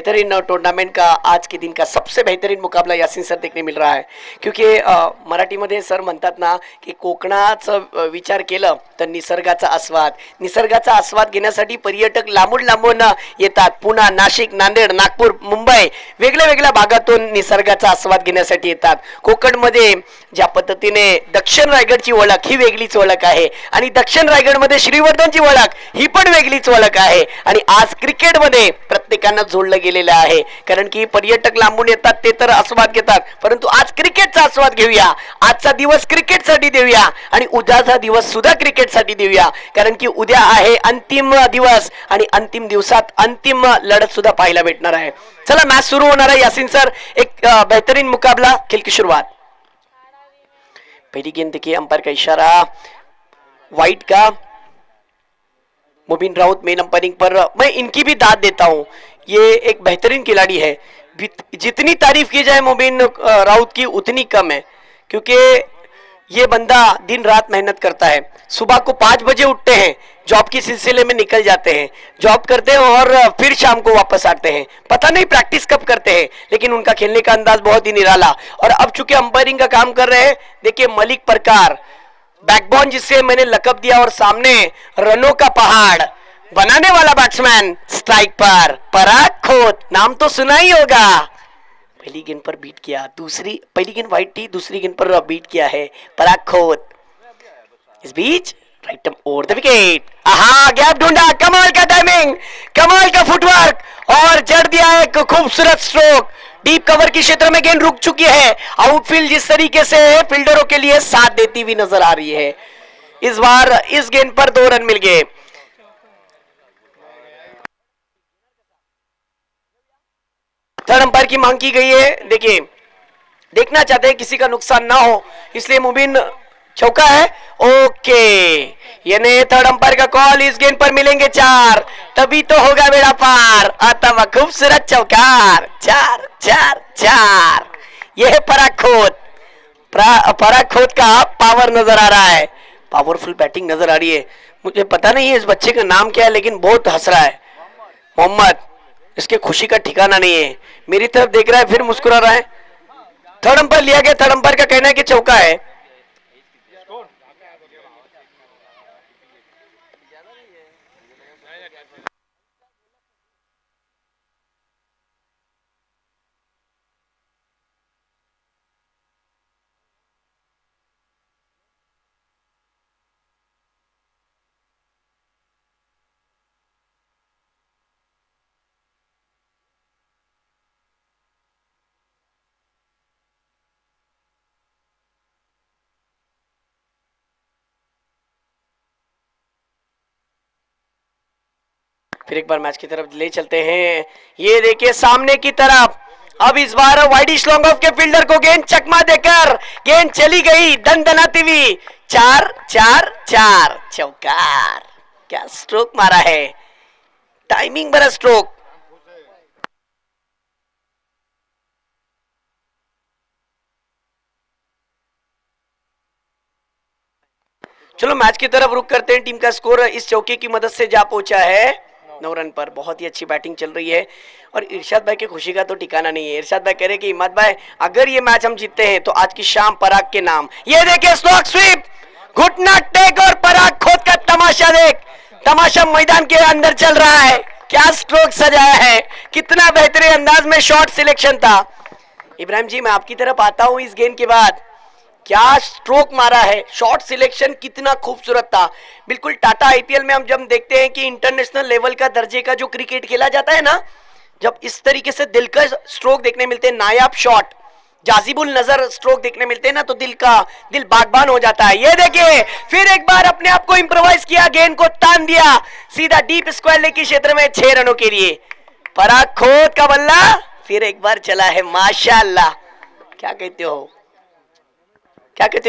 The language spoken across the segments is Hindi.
बेहतरीन टूर्नामेंट का आज के दिन का सबसे बेहतरीन मुकाबला यासिन सर देखने मिल रहा है, क्योंकि मराठीमध्ये सर म्हणतात ना की कोकणाचा विचार केलं तर निसर्गाचा आस्वाद घेण्यासाठी पर्यटक लांबून लांबून येतात. पुणे, नाशिक, नांदेड, नागपूर, मुंबई वेगळ्या वेगळ्या भागातून निसर्गाचा आस्वाद घेण्यासाठी येतात. कोकणमध्ये ज्या पद्धतीने दक्षिण रायगडची ओळख ही वेगळीच ओळख आहे आणि दक्षिण रायगडमध्ये श्रीवर्धनची ओळख ही पण वेगळीच ओळख आहे. आणि आज क्रिकेटमध्ये प्रत्येकानं जोडलं गेलेलं आहे, कारण की पर्यटक लांबून येतात ते तर आस्वाद घेतात, परंतु आज क्रिकेटचा आस्वाद घेऊया. आजचा दिवस क्रिकेटसाठी देऊया आणि उद्याचा दिवस सुद्धा क्रिकेटसाठी देऊया, कारण की उद्या आहे अंतिम दिवस आणि अंतिम दिवसात अंतिम लढत सुद्धा पाहायला भेटणार आहे. चला मॅच सुरू होणार आहे. यासिन सर, एक बेहतरीन मुकाबला, खेल की शुरुआत. पहली गेंद देखिए, अंपायर का इशारा वाइट का. मुबीन राउत मेन अंपायरिंग पर. मैं इनकी भी दाद देता हूं, ये एक बेहतरीन खिलाड़ी है. जितनी तारीफ की जाए मुबीन राउत की उतनी कम है, क्योंकि ये बंदा दिन रात मेहनत करता है. सुबह को 5 बजे उठते हैं, जॉब के सिलसिले में निकल जाते हैं, जॉब करते हैं और फिर शाम को वापस आते हैं. पता नहीं प्रैक्टिस कब करते हैं, लेकिन उनका खेलने का अंदाज बहुत ही निराला. और अब चूंकि अंपायरिंग का काम कर रहे हैं, देखिए मलिक परकार, बैकबोन जिसे मैंने लकब दिया, और सामने रनों का पहाड़ बनाने वाला बैट्समैन स्ट्राइक पर पराग खोत. नाम तो सुना ही होगा. पहली गेंद पर बीट किया, पहली गेंद वाइट थी, दूसरी गेंद पर बीट किया है पराग खोत. इस बीच राइट ओवर द विकेट. आहा, गैप ढूंढा, कमाल का टाइमिंग, कमाल का फुटवर्क और जड़ दिया एक खूबसूरत स्ट्रोक. डीप कवर के क्षेत्र में गेंद रुक चुकी है. आउटफील्ड जिस तरीके से फील्डरों के लिए साथ देती हुई नजर आ रही है. इस बार इस गेंद पर 2 रन मिल गए. थर्ड अंपायर की मांग की गई है. देखिए, देखना चाहते हैं किसी का नुकसान ना हो, इसलिए मुबीन चौका है. ओके, यानी थर्ड अंपायर का कॉल. इस गेंद पर मिलेंगे 4, तभी तो होगा बेड़ा पार. अतः खूबसूरत चौकार. 4 4 4. यह पराग खोत का पावर नजर आ रहा है, पावरफुल बैटिंग नजर आ रही है. मुझे पता नहीं है इस बच्चे का नाम क्या है, लेकिन बहुत हंस रहा है. मोहम्मद, इसके खुशी का ठिकाना नहीं है. मेरी तरफ देख रहा है, फिर मुस्कुरा रहा है. थर्ड अंपायर लिया गया. थर्ड अंपायर का कहना है कि चौका है. फिर एक बार मैच की तरफ ले चलते हैं. ये देखिए सामने की तरफ, अब इस बार वाइडिश लॉन्ग ऑफ के फील्डर को गेंद चकमा देकर गेंद चली गई दनदनाती हुई. 4 4 4. चौकार. क्या स्ट्रोक मारा है, टाइमिंग भरा स्ट्रोक. चलो मैच की तरफ रुक करते हैं. टीम का स्कोर इस चौके की मदद से जा पहुंचा है 9 रन पर. बहुत ही अच्छी बैटिंग चल रही है और इरशाद भाई की खुशी का तो ठिकाना नहीं है. इरशाद भाई कह रहे कि हिम्मत भाई, अगर ये मैच हम जीतते हैं तो आज की शाम पराग के नाम. ये देखिए स्लॉग स्वीप, घुटना टेक और पराग खोत का तमाशा देख. तमाशा मैदान के अंदर चल रहा है. क्या स्ट्रोक सजाया है, कितना बेहतरीन अंदाज में शॉट सिलेक्शन था. इब्राहिम जी, मैं आपकी तरफ आता हूं. इस गेंद के बाद क्या स्ट्रोक मारा है, शॉट सिलेक्शन कितना खूबसूरत था. बिल्कुल टाटा आईपीएल में हम जब देखते हैं कि इंटरनेशनल लेवल का दर्जे का जो क्रिकेट खेला जाता है ना, जब इस तरीके से दिलकश स्ट्रोक देखने मिलते हैं, नायाब शॉट, जाजिबुल नजर स्ट्रोक देखने मिलते हैं ना, तो दिल बागबान हो जाता है. ये देखिए फिर एक बार अपने आप को इंप्रोवाइज किया, गेंद को तान दिया सीधा डीप स्क्वायर लेग के क्षेत्र में 6 रनों के लिए. पराग खोत का बल्ला फिर एक बार चला है. माशाअल्लाह. क्या कहते हो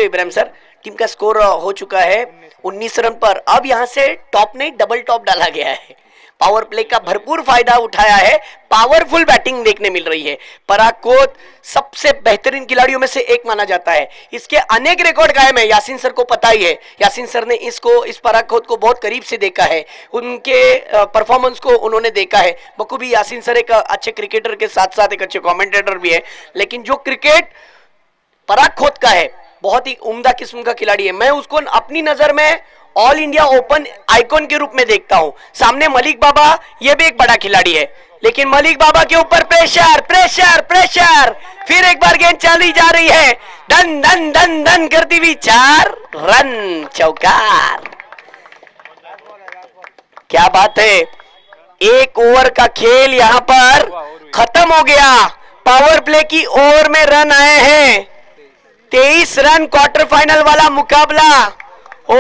इब्राहिम सर? टीम का स्कोर हो चुका है 19 रन पर. अब यहां से टॉप नहीं, डबल टॉप डाला गया है. पावर प्ले का भरपूर फायदा उठाया है, पावरफुल बैटिंग देखने मिल रही है। पराग खोत सबसे बेहतरीन खिलाड़ियों में से एक माना जाता है, इसके अनेक रिकॉर्ड कायम है, यासीन सर को पता ही है। यासीन सर ने इस पराग खोत को बहुत करीब से देखा है, उनके परफॉर्मेंस को उन्होंने देखा है बखूबी। यासीन सर एक अच्छे क्रिकेटर के साथ साथ एक अच्छे कमेंटेटर भी है, लेकिन जो क्रिकेट पराग खोत का है बहुत ही उम्दा किस्म का खिलाड़ी है। मैं उसको अपनी नजर में ऑल इंडिया ओपन आइकॉन के रूप में देखता हूं। सामने मलिक बाबा, ये भी एक बड़ा खिलाड़ी है, लेकिन मलिक बाबा के ऊपर प्रेशर प्रेशर प्रेशर। फिर एक बार गेंद चली जा रही है, धन धन धन धन करती हुई 4 रन, चौकार। क्या बात है, एक ओवर का खेल यहां पर खत्म हो गया। पावर प्ले की ओवर में रन आए हैं 23 रन, क्वार्टर फाइनल वाला मुकाबला। ओ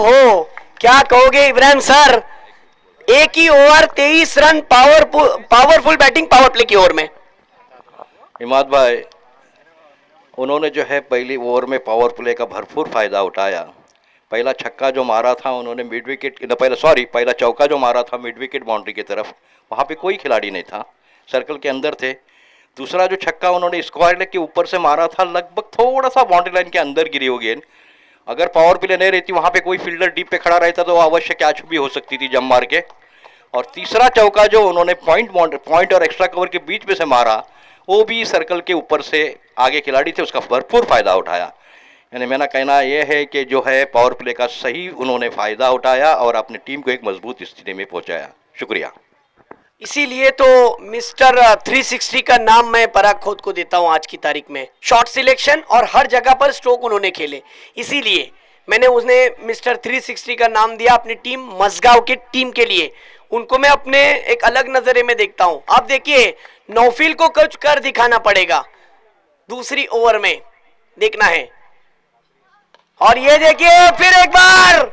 हो, क्या कहोगे इब्राहिम सर, एक ही over 23 run, powerful batting power play की ओवर में। इमाद भाई, उन्होंने जो है पहली ओवर में पावर प्ले का भरपूर फायदा उठाया। पहला छक्का जो मारा था उन्होंने मिड विकेट, पहला चौका जो मारा था मिड विकेट बाउंड्री की तरफ, वहाँ पे कोई खिलाड़ी नहीं था, सर्कल के अंदर थे। दूसरा जो छक्का उन्होंने स्क्वायर लेग के ऊपर से मारा था, लगभग थोड़ा सा बाउंड्री लाइन के अंदर गिरी हो गेंद। अगर पावर प्ले नहीं रहती, वहाँ पे कोई फील्डर डीप पे खड़ा रहता तो अवश्य कैच भी हो सकती थी जम मार के। और तीसरा चौका जो उन्होंने पॉइंट और एक्स्ट्रा कवर के बीच में से मारा, वो भी सर्कल के ऊपर से आगे खिलाड़ी थे, उसका भरपूर फायदा उठाया। यानी मेरा कहना यह है कि जो है पावर प्ले का सही उन्होंने फायदा उठाया और अपनी टीम को एक मजबूत स्थिति में पहुंचाया। शुक्रिया। इसीलिए तो मिस्टर 360 का नाम मैं पराग खोत को देता हूं आज की तारीख में। शॉट सिलेक्शन और हर जगह पर स्ट्रोक उन्होंने खेले, इसीलिए मैंने उन्हें मिस्टर 360 का नाम दिया अपनी टीम मजगांव की टीम के लिए। उनको मैं अपने एक अलग नजरिए में देखता हूं। अब देखिए, नौफिल को कुछ कर दिखाना पड़ेगा, दूसरी ओवर में देखना है। और ये देखिए, फिर एक बार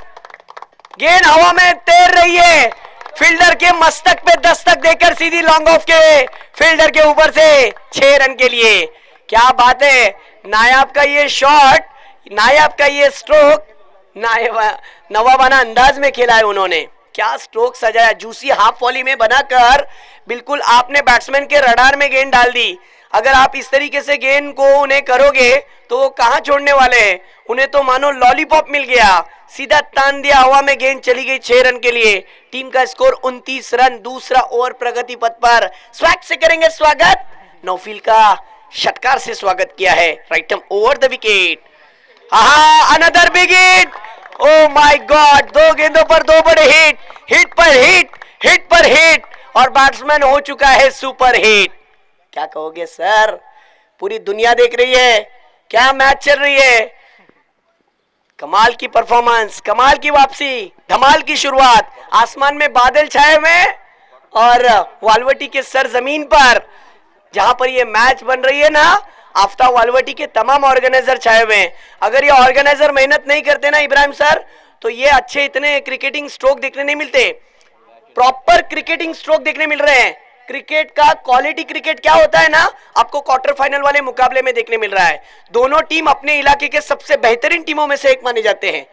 गेंद हवा में तैर रही है, फील्डर के मस्तक पे दस्तक देकर सीधी लॉन्ग ऑफ के फील्डर के ऊपर से 6 रन के लिए। क्या बात है, नायाब का ये शॉट, नायाब का ये स्ट्रोक, नवाबाना अंदाज में खेला है उन्होंने। क्या स्ट्रोक सजाया, जूसी हाफ वॉली में बनाकर बिल्कुल आपने बैट्समैन के रडार में गेंद डाल दी। अगर आप इस तरीके से गेंद को उन्हें करोगे तो वो कहां छोड़ने वाले हैं, उन्हें तो मानो लॉलीपॉप मिल गया, सीधा तान दिया, हवा में गेंद चली गई 6 रन के लिए। टीम का स्कोर 29 रन। दूसरा ओवर प्रगति पथ पर, स्वैग से करेंगे स्वागत, नौफिल का षटकार से स्वागत किया है, right over the wicket. Another big hit, oh my God, 2 गेंदों पर 2 बड़े हिट, हिट पर हिट, हिट पर हिट, और बैट्समैन हो चुका है सुपर हिट। क्या कहोगे सर, पूरी दुनिया देख रही है, क्या मैच चल रही है, कमाल की परफॉर्मेंस, कमाल की वापसी, धमाल की शुरुआत। आसमान में बादल छाए हुए और वालवटी के सरजमीन पर जहां पर ये मैच बन रही है ना, आफ्ताब वालवटी के तमाम ऑर्गेनाइजर छाए हुए हैं। अगर ये ऑर्गेनाइजर मेहनत नहीं करते ना इब्राहिम सर, तो ये अच्छे इतने क्रिकेटिंग स्ट्रोक देखने नहीं मिलते, प्रॉपर क्रिकेटिंग स्ट्रोक देखने मिल रहे हैं। क्रिकेट का क्वालिटी क्रिकेट क्या होता है ना, आपको क्वार्टर फाइनल वाले मुकाबले में देखने मिल रहा है। दोनों टीम अपने इलाके के सबसे बेहतरीन टीमों में से एक माने जाते हैं,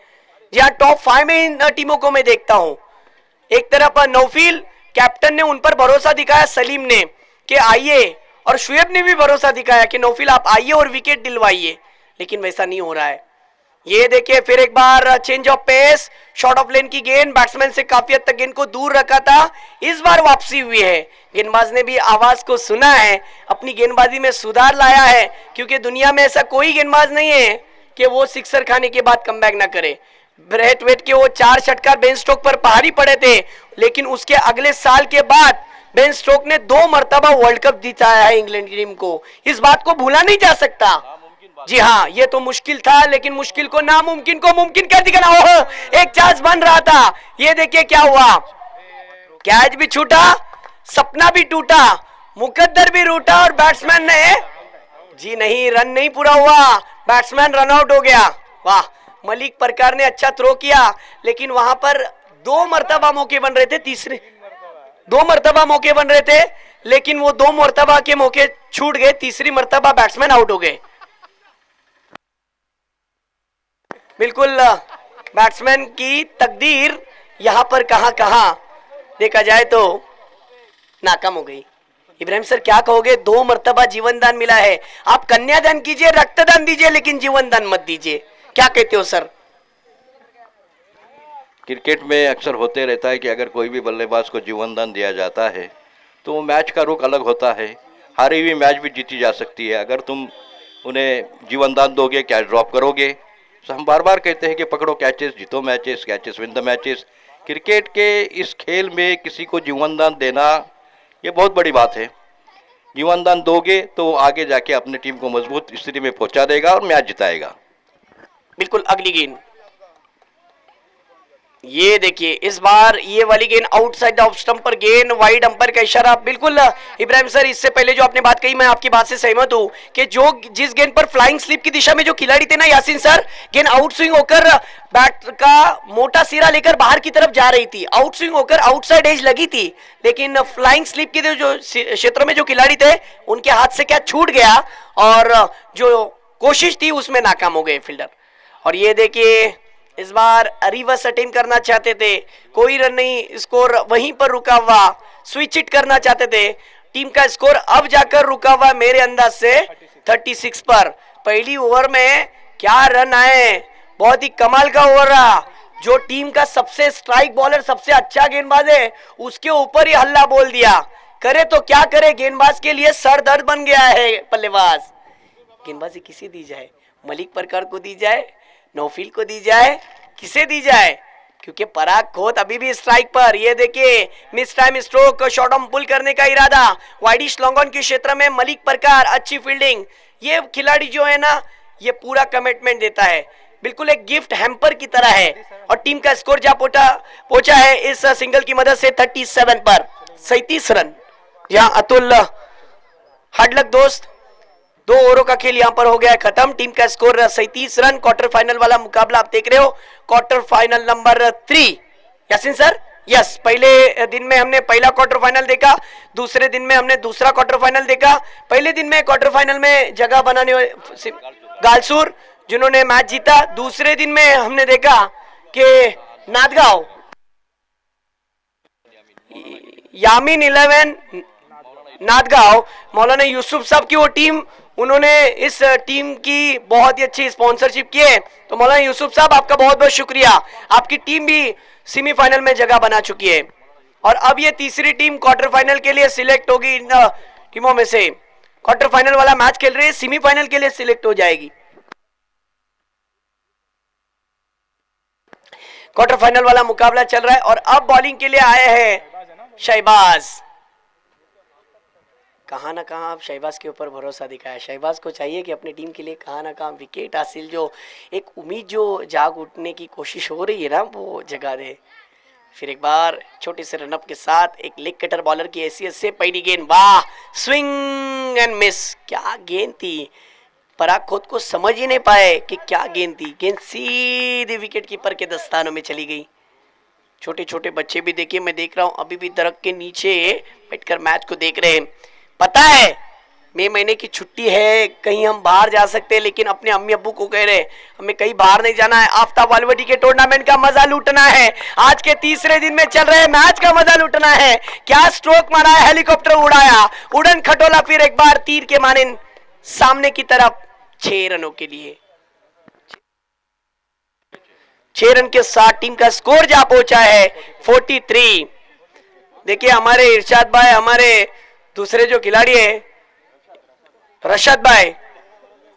जहां टॉप 5 में इन टीमों को मैं देखता हूं। एक तरफ नौफिल कैप्टन ने उन पर भरोसा दिखाया, सलीम ने कि आइए, और शुएब ने भी भरोसा दिखाया कि नौफिल आप आइए और विकेट दिलवाइए, लेकिन वैसा नहीं हो रहा है। ये देखिए, फिर एक बार change of pace, short of length की गेंद, बैट्समैन से काफी हद तक गेंद को दूर रखा था, इस बार वापसी हुई है। गेंदबाज ने भी आवाज को सुना है, अपनी गेंदबाजी में सुधार लाया है, क्योंकि दुनिया में ऐसा कोई गेंदबाज नहीं है कि वो सिक्सर खाने के बाद कमबैक ना करे। ब्रेट वेट के वो 4 षटकार बेन स्टोक पर भारी पड़े थे, लेकिन उसके अगले साल के बाद बेन स्टोक ने 2 मरतबा वर्ल्ड कप जिताया है इंग्लैंड की टीम को। इस बात को भूला नहीं जा सकता। जी हाँ, ये तो मुश्किल था, लेकिन मुश्किल को नामुमकिन को मुमकिन कर दिखाना। ओह, एक चांस बन रहा था, ये देखिए क्या हुआ, कैच भी छूटा, सपना भी टूटा, मुकद्दर भी रूठा, और बैट्समैन ने, जी नहीं, रन नहीं पूरा हुआ, बैट्समैन रन आउट हो गया। वाह, मलिक परकार ने अच्छा थ्रो किया, लेकिन वहां पर 2 मरतबा मौके बन रहे थे, 2 मरतबा मौके बन रहे थे, लेकिन वो 2 मरतबा के मौके छूट गए, तीसरी मरतबा बैट्समैन आउट हो गए। बिल्कुल बैट्समैन की तकदीर यहां पर कहां देखा जाए तो नाकाम हो गई। इब्राहिम सर क्या कहोगे, 2 मर्तबा जीवन दान मिला है, आप कन्यादान कीजिए, रक्तदान दीजिए, लेकिन जीवन दान मत दीजिए, क्या कहते हो सर? क्रिकेट में अक्सर होते रहता है कि अगर कोई भी बल्लेबाज को जीवन दान दिया जाता है तो वो मैच का रुख अलग होता है, हारी हुई मैच भी जीती जा सकती है। अगर तुम उन्हें जीवन दान दोगे, कैच ड्रॉप करोगे, तो हम बार बार कहते हैं कि पकड़ो कैचेस, जीतो matches, catches win the matches. Cricket के इस खेल में किसी को जीवन दान देना ये बहुत बड़ी बात है। जीवन दान दोगे तो वो आगे जाके अपनी टीम को मजबूत स्थिति में पहुंचा देगा और मैच जिताएगा। बिल्कुल। अगली गेंद, ये देखिए इस बार ये वाली गेंद आउटसाइड ऑफ स्टंप पर गेंद, वाइड अंपायर का इशारा। बिल्कुल इब्राहिम सर, इससे पहले जो आपने बात कही मैं आपकी बात से सहमत हूं कि जो जिस गेंद पर फ्लाइंग स्लिप की दिशा में जो खिलाड़ी थे ना यासीन सर, गेंद आउट स्विंग होकर बैट का मोटा सिरा लेकर बाहर की तरफ जा रही थी, आउट स्विंग होकर आउटसाइड एज लगी थी, लेकिन फ्लाइंग स्लिप के जो क्षेत्र में जो खिलाड़ी थे उनके हाथ से क्या छूट गया और जो कोशिश थी उसमें नाकाम हो गए फील्डर। और ये देखिए इस बार रिवर्स अटेम्प्ट करना चाहते थे, कोई रन नहीं, स्कोर वहीं पर रुका हुआ, स्विच इट करना चाहते थे, टीम का स्कोर अब जाकर रुका हुआ मेरे अंदाज से 36 पर। पहली ओवर में क्या रन आए, बहुत ही कमाल का ओवर रहा। जो टीम का सबसे स्ट्राइक बॉलर, सबसे अच्छा गेंदबाज है, उसके ऊपर ही हल्ला बोल दिया, करे तो क्या करे, गेंदबाज के लिए सर दर्द बन गया है। बल्लेबाज गेंदबाजी किसे दी जाए, मलिक परकार को दी जाए, नौफील को दी जाए, किसे दी जाए, क्योंकि पराग खोत अभी भी स्ट्राइक पर। ये देखिए mistime stroke, short on pull करने का इरादा, वाइडिश लॉन्ग ऑन के क्षेत्र में मलिक परकार, अच्छी फील्डिंग। ये खिलाड़ी जो है ना ये पूरा कमिटमेंट देता है, बिल्कुल एक गिफ्ट हैम्पर की तरह है। और टीम का स्कोर जा पहुंचा है इस सिंगल की मदद से 37 पर 37 रन। यहाँ अतुल हार्ड लक दोस्त, 2 ओवरों का खेल यहां पर हो गया है खत्म। टीम का स्कोर 37 रन। क्वार्टर फाइनल वाला मुकाबला आप देख रहे हो, quarter final number 3। Yasin sir, yes, पहले दिन में हमने पहला क्वार्टर फाइनल देखा, दूसरे दिन में हमने दूसरा क्वार्टर फाइनल देखा। पहले दिन में क्वार्टर फाइनल में जगह बनाने वाले गालसूर जिन्होंने मैच जीता, दूसरे दिन में हमने देखा कि नादगांव यामीन 11 नादगांव, मौलाना यूसुफ साहब की वो टीम, उन्होंने इस टीम की बहुत ही अच्छी स्पॉन्सरशिप की है। तो मौलाना यूसुफ साहब आपका बहुत बहुत शुक्रिया, आपकी टीम भी सेमीफाइनल में जगह बना चुकी है। और अब ये तीसरी टीम क्वार्टर फाइनल के लिए सिलेक्ट होगी, इन टीमों में से क्वार्टर फाइनल वाला मैच खेल रही है, सेमीफाइनल के लिए सिलेक्ट हो जाएगी। क्वार्टर फाइनल वाला मुकाबला चल रहा है और अब बॉलिंग के लिए आए हैं शहबाज। कहां ना कहां अब शहबाज के ऊपर भरोसा दिखाया, शहबाज को चाहिए कि अपनी टीम के लिए कहां ना कहां विकेट हासिल, जो एक उम्मीद जो जाग उठने की कोशिश हो रही है ना वो जगा दे। फिर एक बार छोटे से रनअप के साथ एक लेग कटर बॉलर की हैसियत से पहली गेंद, वाह, स्विंग एंड मिस, क्या गेंद थी। पराग खोत को समझ ही नहीं पाए कि क्या गेंद थी, गेंद सीधे विकेट कीपर के दस्तानों में चली गई। छोटे छोटे बच्चे भी देखिए, मैं देख रहा हूं अभी भी दरख्त के नीचे बैठकर मैच को देख रहे हैं। पता है मई महीने की छुट्टी है, कहीं हम बाहर जा सकते हैं, लेकिन अपने अम्मी अब्बू को कह रहे हमें कहीं बाहर नहीं जाना है, आफ्ताब वालवटी के टूर्नामेंट का मजा लूटना है, आज के तीसरे दिन में चल रहे मैच का मजा लूटना है। क्या स्ट्रोक मारा है, हेलीकॉप्टर उड़ाया, उड़न खटोला, फिर एक बार तीर के मानिन सामने की तरफ, 6 रनों के लिए 6 रन के साथ टीम का स्कोर जा पहुंचा है 43। देखिए हमारे इरशाद भाई, हमारे दूसरे जो खिलाड़ी है रशद भाई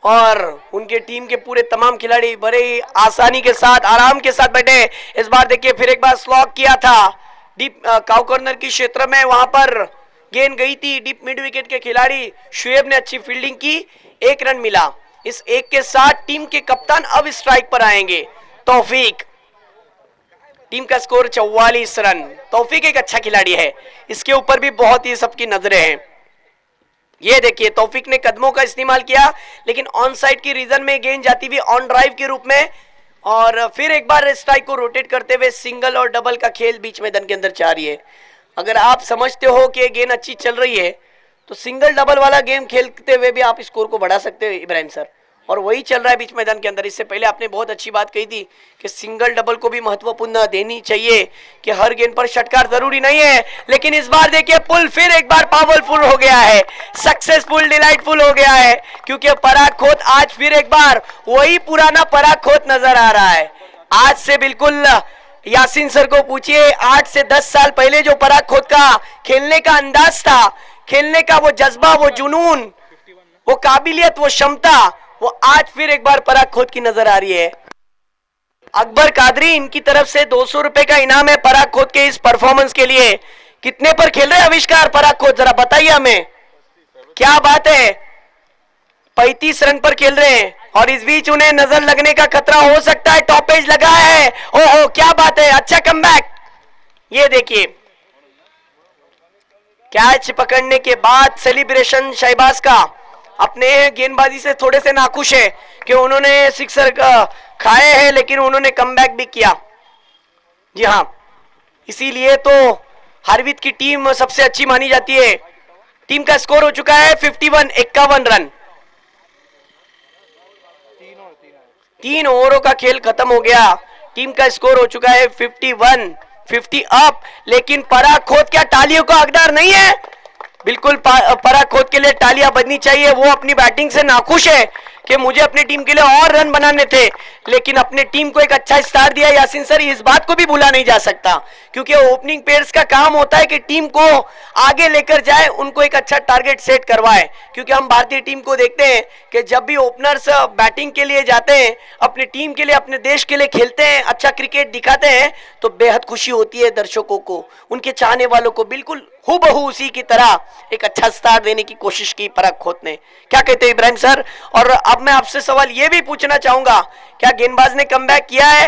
और उनके टीम के पूरे तमाम खिलाड़ी बड़े ही आसानी के साथ, आराम के साथ बैठे। इस बार देखिए फिर एक बार स्लॉग किया था डीप काउ कॉर्नर की क्षेत्र में, वहां पर गेंद गई थी, डीप मिड विकेट के खिलाड़ी शुएब ने अच्छी फील्डिंग की, 1 रन मिला। इस 1 के साथ टीम के कप्तान अब स्ट्राइक पर आएंगे, तौफीक। टीम का स्कोर 44 रन। तौफीक एक अच्छा खिलाड़ी है, इसके ऊपर भी बहुत ही सबकी नजरें हैं। ये देखिए तौफीक ने कदमों का इस्तेमाल किया, लेकिन ऑन साइड की रीजन में गेंद जाती हुई ऑन ड्राइव के रूप में, और फिर एक बार स्ट्राइक को रोटेट करते हुए सिंगल और डबल का खेल बीच मैदान के अंदर जारी है। अगर आप समझते हो कि गेंद अच्छी चल रही है तो सिंगल डबल वाला गेम खेलते हुए भी आप स्कोर को बढ़ा सकते हो इब्राहिम सर, और वही चल रहा है बीच मैदान के अंदर। इससे पहले आपने बहुत अच्छी बात कही थी कि सिंगल डबल को भी महत्वपूर्ण देनी चाहिए, कि हर गेंद पर षटकार जरूरी नहीं है। लेकिन इस बार देखिए पुल फिर एक बार पावरफुल हो गया है, सक्सेसफुल, डिलाइटफुल हो गया है, क्योंकि पराग खोत आज फिर एक बार वही पुराना पराग खोत नजर आ रहा है। आज से बिल्कुल यासीन सर को पूछिए, 8 से 10 साल पहले जो पराग खोत का खेलने का अंदाज था, खेलने का वो जज्बा, वो जुनून, वो काबिलियत, वो क्षमता, वो आज फिर एक बार पराग खोत की नजर आ रही है। अकबर कादरी, इनकी तरफ से 200 रुपए का इनाम है पराग खोत के इस परफॉर्मेंस के लिए। कितने पर खेल रहे हैं आविष्कार पराग खोत, जरा बताइए हमें, क्या बात है। 35 रन पर खेल रहे हैं और इस बीच उन्हें नजर लगने का खतरा हो सकता है। टॉप एज लगा है, ओहो क्या बात है, अच्छा कमबैक। ये देखिए कैच पकड़ने के बाद सेलिब्रेशन शहबाज का, अपने गेंदबाजी से थोड़े से नाखुश है कि उन्होंने सिक्सर खाए हैं, लेकिन उन्होंने कमबैक भी किया। जी हाँ, इसीलिए तो हार्वित की टीम सबसे अच्छी मानी जाती है। टीम का स्कोर हो चुका है 51 रन। 3 ओवरों का खेल खत्म हो गया। टीम का स्कोर हो चुका है 50 अप। लेकिन पराग खोत क्या तालियों का हकदार नहीं है? बिल्कुल पराग खोत के लिए तालियां बजनी चाहिए। वो अपनी बैटिंग से नाखुश है कि मुझे अपनी टीम के लिए और रन बनाने थे, लेकिन अपने टीम को एक अच्छा स्टार दिया यासीन सर, इस बात को भी भूला नहीं जा सकता, क्योंकि ओपनिंग पेयर्स का काम होता है कि टीम को आगे लेकर जाए, उनको एक अच्छा टारगेट सेट करवाए। क्योंकि हम भारतीय टीम को देखते हैं कि जब भी ओपनर्स बैटिंग के लिए जाते हैं, अपनी टीम के लिए, अपने देश के लिए खेलते हैं, अच्छा क्रिकेट दिखाते हैं, तो बेहद खुशी होती है दर्शकों को, उनके चाहने वालों को। बिल्कुल हूबहू उसी की तरह एक अच्छा स्टार देने की कोशिश की पराग खोत ने। क्या कहते हैं इब्राहिम सर? और अब मैं आपसे सवाल ये भी पूछना चाहूंगा, क्या गेंदबाज ने कमबैक किया है?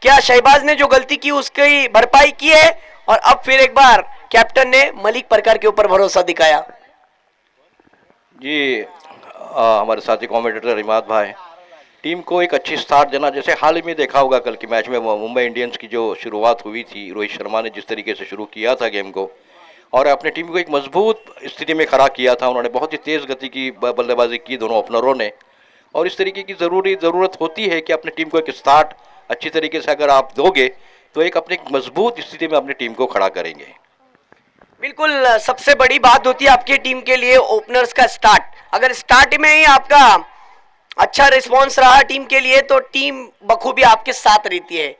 क्या शहबाज ने जो गलती की उसकी भरपाई की है? और अब फिर एक बार कैप्टन ने मलिक परकार के ऊपर भरोसा दिखाया। जी हमारे साथी कमेंटेटर इमाद भाई, टीम को एक अच्छी स्टार्ट देना, जैसे हाल ही में देखा होगा कल के मैच में मुंबई इंडियंस की जो शुरुआत हुई थी, रोहित शर्मा ने जिस तरीके से शुरू किया था गेम को और अपने टीम को एक मजबूत स्थिति में खड़ा किया था। उन्होंने बहुत ही तेज़ गति की बल्लेबाजी की दोनों ओपनरों ने, और इस तरीके की ज़रूरत होती है कि अपनी टीम को एक स्टार्ट अच्छी तरीके से अगर आप दोगे तो एक अपनी मजबूत स्थिति में अपनी टीम को खड़ा करेंगे। बिल्कुल, सबसे बड़ी बात होती है आपकी टीम के लिए ओपनर्स का स्टार्ट। अगर स्टार्ट में ही आपका अच्छा रिस्पॉन्स रहा टीम के लिए, तो टीम बखूबी आपके साथ रहती है।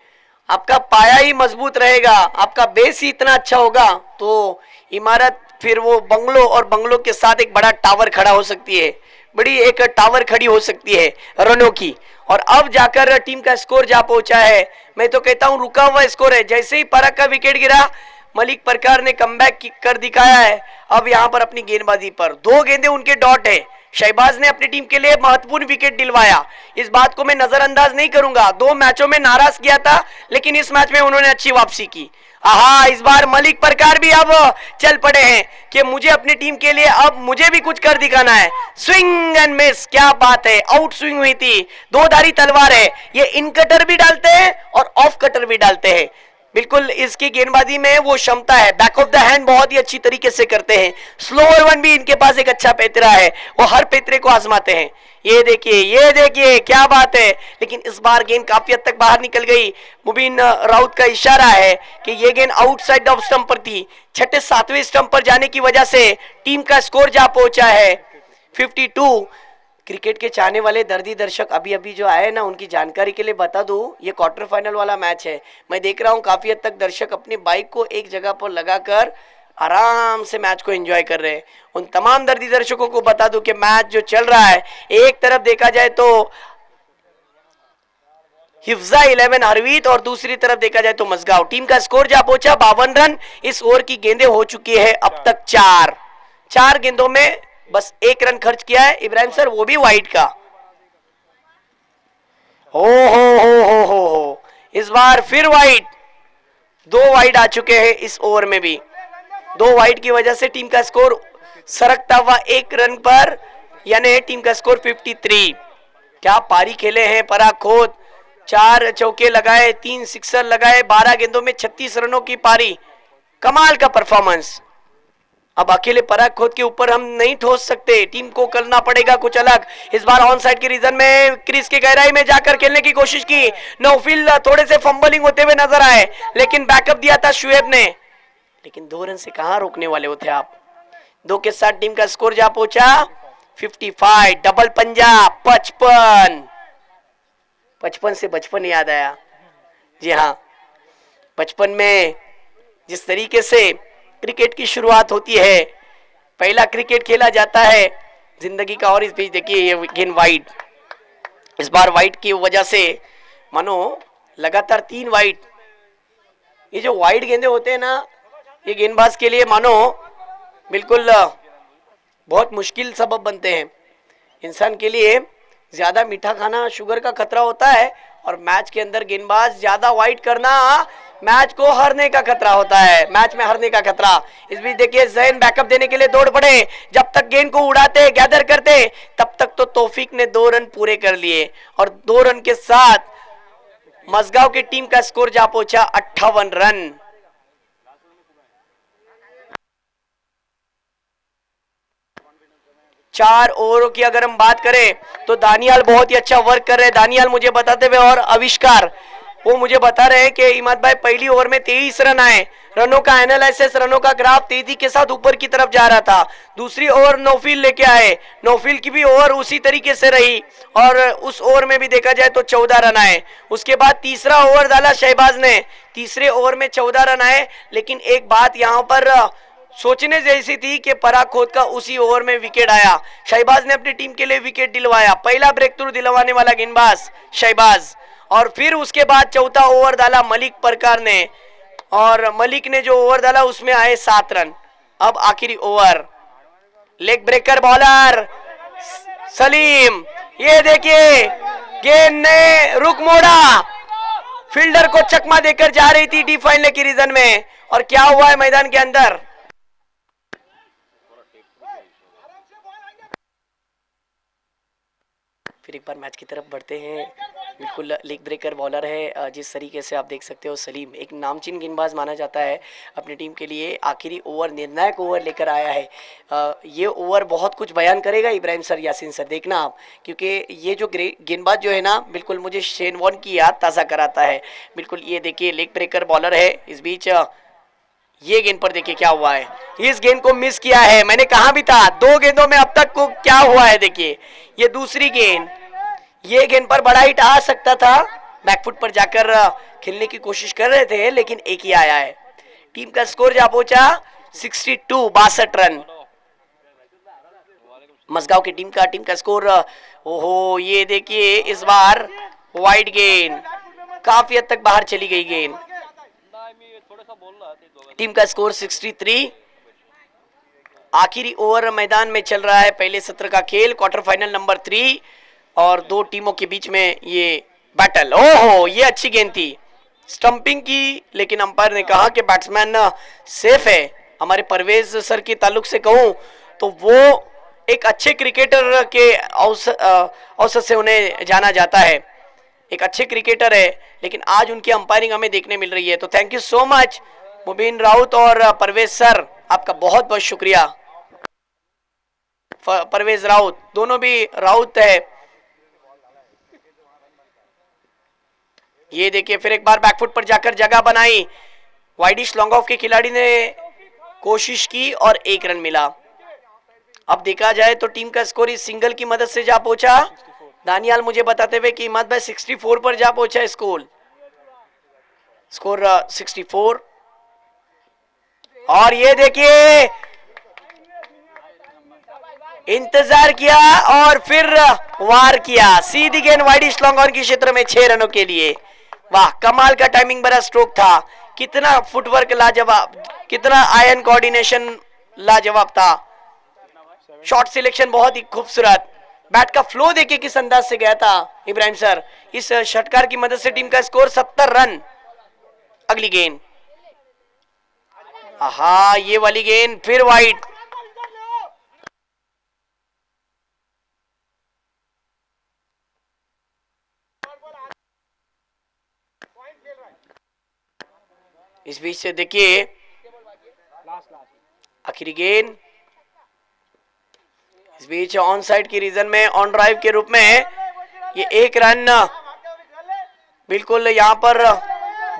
आपका पाया ही मजबूत रहेगा, आपका बेस ही इतना अच्छा होगा, तो इमारत फिर वो बंगलों और बंगलों के साथ एक बड़ा टावर खड़ा हो सकती है, बड़ी एक टावर खड़ी हो सकती है रनों की। और अब जाकर टीम का स्कोर जा पहुंचा है। मैं तो कहता हूं रुका हुआ स्कोर है। जैसे ही पराग का विकेट गिरा, मलिक परकार ने कमबैक कर दिखाया है। अब यहां पर अपनी गेंदबाजी पर 2 गेंदें उनके डॉट है। शहबाज ने अपनी टीम के लिए महत्वपूर्ण विकेट दिलवाया, इस बात को मैं नजरअंदाज नहीं करूंगा। 2 मैचों में नाराज किया था, लेकिन इस मैच में उन्होंने अच्छी वापसी की। आहा, इस बार मलिक परकार भी अब चल पड़े हैं कि मुझे अपनी टीम के लिए अब मुझे भी कुछ कर दिखाना है। स्विंग एंड मिस, क्या बात है, आउट स्विंग हुई थी। 2 धारी तलवार है, ये इन कटर भी डालते हैं और ऑफ कटर भी डालते हैं। बिल्कुल इसकी गेंदबाजी में वो क्षमता है, बैक ऑफ द हैंड बहुत ही अच्छी तरीके से करते हैं। स्लोअर वन भी इनके पास एक अच्छा पैतरा है, वो हर पैतरे को आजमाते हैं। ये देखिए क्या बात है। लेकिन इस बार गेंद काफी हद तक बाहर निकल गई। मुबीन राउत का इशारा है कि ये गेंद आउटसाइड ऑफ स्टंप पर थी। 6-7वें स्टंप पर जाने की वजह से टीम का स्कोर जा पहुंचा है 52। क्रिकेट के चाहने वाले दर्दी दर्शक अभी जो आए ना, उनकी जानकारी के लिए बता दूं, ये क्वार्टर फाइनल वाला मैच है। मैं देख रहा हूं काफी हद तक दर्शक अपनी बाइक को एक जगह पर लगाकर आराम से मैच को एंजॉय कर रहे हैं। उन तमाम दर्दी दर्शकों को बता दूं कि मैच जो चल रहा है, एक तरफ देखा जाए तो हिफ्जा 11 हरवीत और दूसरी तरफ देखा जाए तो मजगांव। टीम का स्कोर जा पहुंचा 52 रन। इस ओवर की गेंदें हो चुकी है अब तक 4 गेंदों में बस 1 रन खर्च किया है इब्राहिम सर, वो भी वाइड का। हो इस बार फिर वाइड, 2 वाइड आ चुके हैं इस ओवर में भी। 2 वाइड की वजह से टीम का स्कोर सरकता हुआ 1 रन पर, यानी टीम का स्कोर 53। क्या पारी खेले हैं पराग खोत, 4 चौके लगाए, 3 सिक्सर लगाए, 12 गेंदों में 36 रनों की पारी। कमाल का परफॉर्मेंस। अब अकेले पराग खोद के ऊपर हम नहीं ठोस सकते, टीम को करना पड़ेगा कुछ अलग। इस बार ऑन साइड के रीजन में क्रीज की गहराई में जाकर खेलने की कोशिश की, नौफिल थोड़े से फंबलिंग होते हुए नजर आए, लेकिन बैकअप दिया था शुएब ने, लेकिन 2 रन से कहां रोकने वाले होते आप। 2 के साथ टीम का स्कोर जा पहुंचा 55, डबल पंजा 55। 55 से बचपन याद आया। जी हाँ, बचपन में जिस तरीके से क्रिकेट की शुरुआत होती है, पहला क्रिकेट खेला जाता है जिंदगी का, और इस बीच देखिए ये गेंद वाइड। इस बार वाइड की वजह से मानो लगातार 3 वाइड। ये जो वाइड गेंदे होते हैं ना, ये गेंदबाज के लिए मानो बिल्कुल बहुत मुश्किल सबब बनते हैं। इंसान के लिए ज्यादा मीठा खाना शुगर का खतरा होता है, और मैच के अंदर गेंदबाज ज्यादा वाइड करना मैच को हारने का खतरा होता है, मैच में हारने का खतरा। इस बीच देखिए जैन बैकअप देने के लिए दौड़ पड़े, जब तक गेंद को उड़ाते गैदर करते तब तक तो तौफीक ने 2 रन पूरे कर लिए, और 2 रन के साथ मजगांव की टीम का स्कोर जा पहुंचा 58 रन। चार ओवरों की अगर हम बात करें तो दानियाल बहुत ही अच्छा वर्क कर रहे हैं। दानियाल मुझे बताते हुए और आविष्कार वो मुझे बता रहे हैं कि इमाद भाई पहली ओवर में 23 रन आए, रनों का एनालिसिस, रनों का ग्राफ तेजी के साथ ऊपर की तरफ जा रहा था। दूसरी ओवर नौफिल लेके आए, नौफिल की भी ओवर उसी तरीके से रही, और उस ओवर में भी देखा जाए तो 14 रन आए। उसके बाद तीसरा ओवर डाला शहबाज ने, तीसरे ओवर में 14 रन आए। लेकिन एक बात यहां पर सोचने जैसी थी कि पराग खोद का उसी ओवर में विकेट आया। शहबाज ने अपनी टीम के लिए विकेट दिलवाया, पहला ब्रेक थ्रू दिलवाने वाला गेंदबाज शहबाज। और फिर उसके बाद चौथा ओवर डाला मलिक परकार ने, और मलिक ने जो ओवर डाला उसमें आए 7 रन। अब आखिरी over, leg breaker bowler Salim, ये देखिए गेंद ने रुख मोड़ा, फील्डर को चकमा देकर जा रही थी डीप फाइनल के रीजन में, और क्या हुआ है मैदान के अंदर। फिर एक बार मैच की तरफ बढ़ते हैं। बिल्कुल लेग ब्रेकर बॉलर है, जिस तरीके से आप देख सकते हो सलीम एक नामचीन गेंदबाज माना जाता है, अपनी टीम के लिए आखिरी ओवर निर्णायक ओवर लेकर आया है। ये ओवर बहुत कुछ बयान करेगा इब्राहिम सर, यासीन सर, देखना आप, क्योंकि ये जो गेंदबाज जो है ना, बिल्कुल मुझे शेन वॉर्न की याद ताज़ा कराता है। बिल्कुल ये देखिए लेग ब्रेकर बॉलर है। इस बीच ये गेंद पर देखिए क्या हुआ है, इस गेंद को मिस किया है। मैंने कहा भी था 2 गेंदों में अब तक को क्या हुआ है। देखिए ये दूसरी गेंद, ये गेंद पर बड़ा हिट आ सकता था, बैकफुट पर जाकर खेलने की कोशिश कर रहे थे, लेकिन एक ही आया है। टीम का स्कोर जा पहुंचा 62, 62 रन। मजगांव की टीम का स्कोर, ओहो ये देखिए इस बार वाइड गेंद, काफी हद तक बाहर चली गई गेंद। टीम का स्कोर 63। आखिरी ओवर मैदान में चल रहा है पहले सत्र का खेल, क्वार्टर फाइनल नंबर 3, और 2 टीमों के बीच में ये बैटल। ओहो ये अच्छी गेंद थी, स्टंपिंग की, लेकिन अंपायर ने कहा कि बैट्समैन सेफ है। हमारे परवेज सर के ताल्लुक से कहूं तो वो एक अच्छे क्रिकेटर के औसत से उन्हें जाना जाता है, एक अच्छे क्रिकेटर है, लेकिन आज उनकी अंपायरिंग हमें देखने मिल रही है। तो थैंक यू सो मच मुबीन राउत और परवेज सर, आपका बहुत बहुत शुक्रिया। परवेज राउत, दोनों भी राउत है। ये देखिए फिर एक बार बैकफुट पर जाकर जगह बनाई, वाइडिश लॉन्ग ऑफ के खिलाड़ी ने कोशिश की और 1 रन मिला। अब देखा जाए तो टीम का स्कोर इस सिंगल की मदद से जा पहुंचा। दानियाल मुझे बताते हुए कि इमाद भाई 64 पर जा पहुंचा स्कोर 64। और ये देखिए इंतजार किया और फिर वार किया, सीधी गेंद वाइडिश लॉन्ग ऑन के क्षेत्र में 6 रनों के लिए। वाह कमाल का टाइमिंग भरा स्ट्रोक था, कितना फुटवर्क लाजवाब, कितना आयन कोऑर्डिनेशन लाजवाब था, शॉट सिलेक्शन बहुत ही खूबसूरत, बैट का फ्लो देखिए किस अंदाज से गया था इब्राहिम सर। इस षटकार की मदद से टीम का स्कोर 70 रन। अगली गेंद, आहा ये वाली गेंद फिर वाइड, इस बीच से देखिए आखिरी गेंद इस बीच ऑन साइड की रीजन में ऑन ड्राइव के रूप में ये 1 रन, बिल्कुल यहाँ पर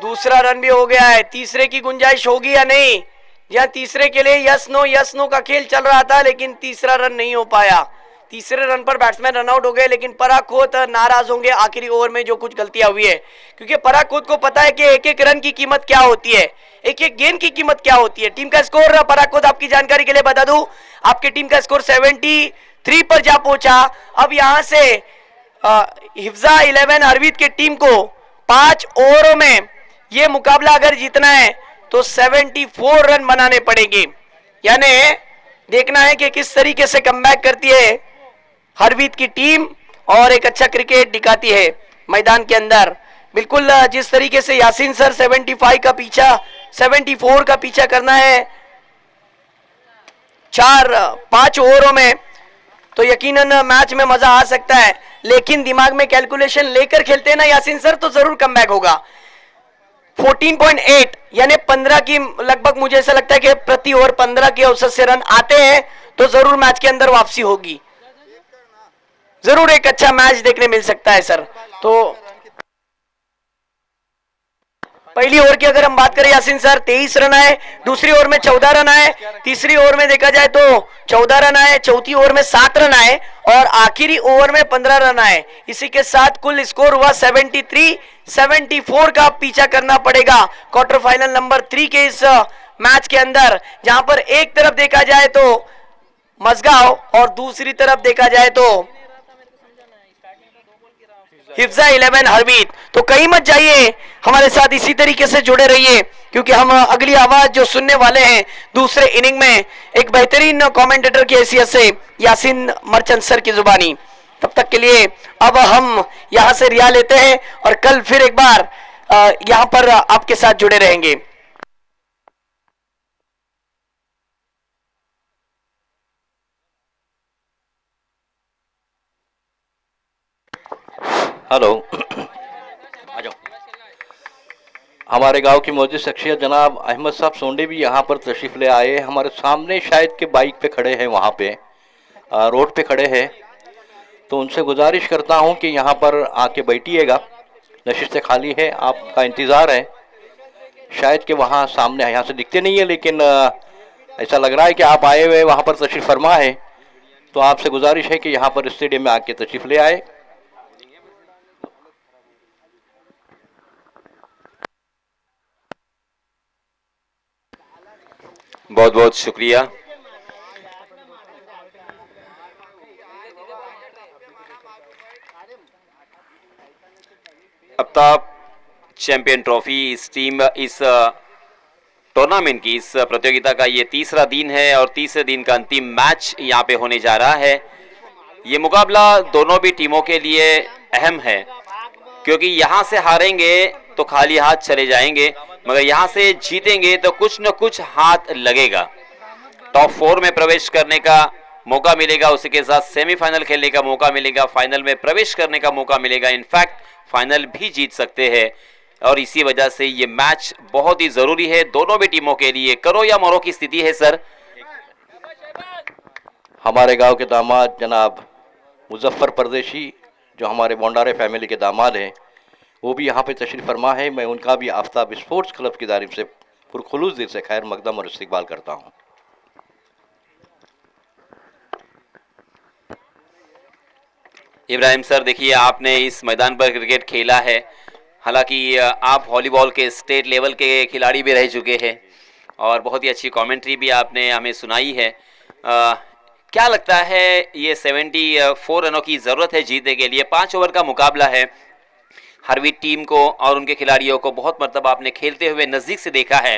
दूसरा रन भी हो गया है। तीसरे की गुंजाइश होगी या नहीं? यहाँ तीसरे के लिए यस नो का खेल चल रहा था, लेकिन तीसरा रन नहीं हो पाया। तीसरे रन पर बैट्समैन रन आउट हो गए, लेकिन पराग खोत नाराज होंगे आखिरी ओवर में जो कुछ गलतियां हुई है, क्योंकि पराग खोत को पता है कि एक एक रन की कीमत क्या होती है, एक एक गेंद की कीमत क्या होती है। टीम का स्कोर पराग खोत आपकी जानकारी के लिए बता दूं, आपकी टीम का स्कोर 73 पर जा पहुंचा। अब यहां से हिफ्जा 11 हरवीत की टीम को 5 ओवरों में यह मुकाबला अगर जीतना है तो 74 रन बनाने पड़ेंगे। यानी देखना है कि किस तरीके से कमबैक करती है हरवीत की टीम और एक अच्छा क्रिकेट दिखाती है मैदान के अंदर। बिल्कुल जिस तरीके से यासीन सर 74 का पीछा करना है 5 ओवरों में, तो यकीनन मैच में मजा आ सकता है, लेकिन दिमाग में कैलकुलेशन लेकर खेलते हैं ना यासीन सर, तो जरूर कमबैक होगा। 14.8 यानी 15 की लगभग, मुझे ऐसा लगता है कि प्रति ओवर 15 के औसत से रन आते हैं तो जरूर मैच के अंदर वापसी होगी, जरूर एक अच्छा मैच देखने मिल सकता है सर। तो पहली ओवर की अगर हम बात करें यासीन सर 23 रन आए, दूसरी ओवर में 14 रन आए, तीसरी ओवर में देखा जाए तो 14 रन आए, चौथी ओवर में 7 रन आए और आखिरी ओवर में 15 रन आए। इसी के साथ कुल स्कोर हुआ 74 का पीछा करना पड़ेगा क्वार्टर फाइनल नंबर 3 के इस मैच के अंदर, जहां पर एक तरफ देखा जाए तो मजगांव और दूसरी तरफ देखा जाए तो हिफ्जा 11 हरवीत। तो कहीं मत जाइए, हमारे साथ इसी तरीके से जुड़े रहिए, क्योंकि हम अगली आवाज जो सुनने वाले हैं दूसरे इनिंग में एक बेहतरीन कमेंटेटर की हैसियत से यासीन मर्चेंट सर की जुबानी। तब तक के लिए अब हम यहां से रिया लेते हैं और कल फिर एक बार यहां पर आपके साथ जुड़े रहेंगे। हेलो, आ जाओ। हमारे गांव की मौजूद शख्सियत जनाब अहमद साहब सोंडे भी यहाँ पर तशरीफ़ ले आए। हमारे सामने शायद के बाइक पे खड़े हैं, वहाँ पे रोड पे खड़े हैं, तो उनसे गुजारिश करता हूँ कि यहाँ पर आके बैठिएगा, नशिस्तें खाली है, आपका इंतज़ार है। शायद कि वहाँ सामने, यहाँ से दिखते नहीं है, लेकिन ऐसा लग रहा है कि आप आए हुए वहाँ पर तशरीफ़ फरमा है, तो आपसे गुजारिश है कि यहाँ पर स्टेडियम में आके तशरीफ़ ले आए। बहुत बहुत शुक्रिया। आफ्ताब चैंपियन ट्रॉफी इस टूर्नामेंट की इस प्रतियोगिता का ये तीसरा दिन है और तीसरे दिन का अंतिम मैच यहाँ पे होने जा रहा है। ये मुकाबला दोनों भी टीमों के लिए अहम है, क्योंकि यहाँ से हारेंगे तो खाली हाथ चले जाएंगे, मगर यहाँ से जीतेंगे तो कुछ न कुछ हाथ लगेगा। टॉप 4 में प्रवेश करने का मौका मिलेगा, उसी के साथ सेमीफाइनल खेलने का मौका मिलेगा, फाइनल में प्रवेश करने का मौका मिलेगा, इनफैक्ट फाइनल भी जीत सकते हैं। और इसी वजह से ये मैच बहुत ही जरूरी है दोनों भी टीमों के लिए। करो या मरो की स्थिति है सर। हमारे गांव के दामाद जनाब मुजफ्फर परदेशी, जो हमारे बोंडारे फैमिली के दामाद हैं, वो भी यहाँ पे तशरीफ़ फरमा है। मैं उनका भी आफ्ताब स्पोर्ट्स क्लब की जानिब से पुरखुलूस दिल से खैर मकदम और इस्तकबाल करता हूँ। इब्राहिम सर, देखिए आपने इस मैदान पर क्रिकेट खेला है, हालांकि आप वॉलीबॉल के स्टेट लेवल के खिलाड़ी भी रह चुके हैं और बहुत ही अच्छी कमेंट्री भी आपने हमें सुनाई है। क्या लगता है ये 74 रनों की ज़रूरत है जीतने के लिए? 5 ओवर का मुकाबला है। हरवीत टीम को और उनके खिलाड़ियों को बहुत मरतबा आपने खेलते हुए नज़दीक से देखा है,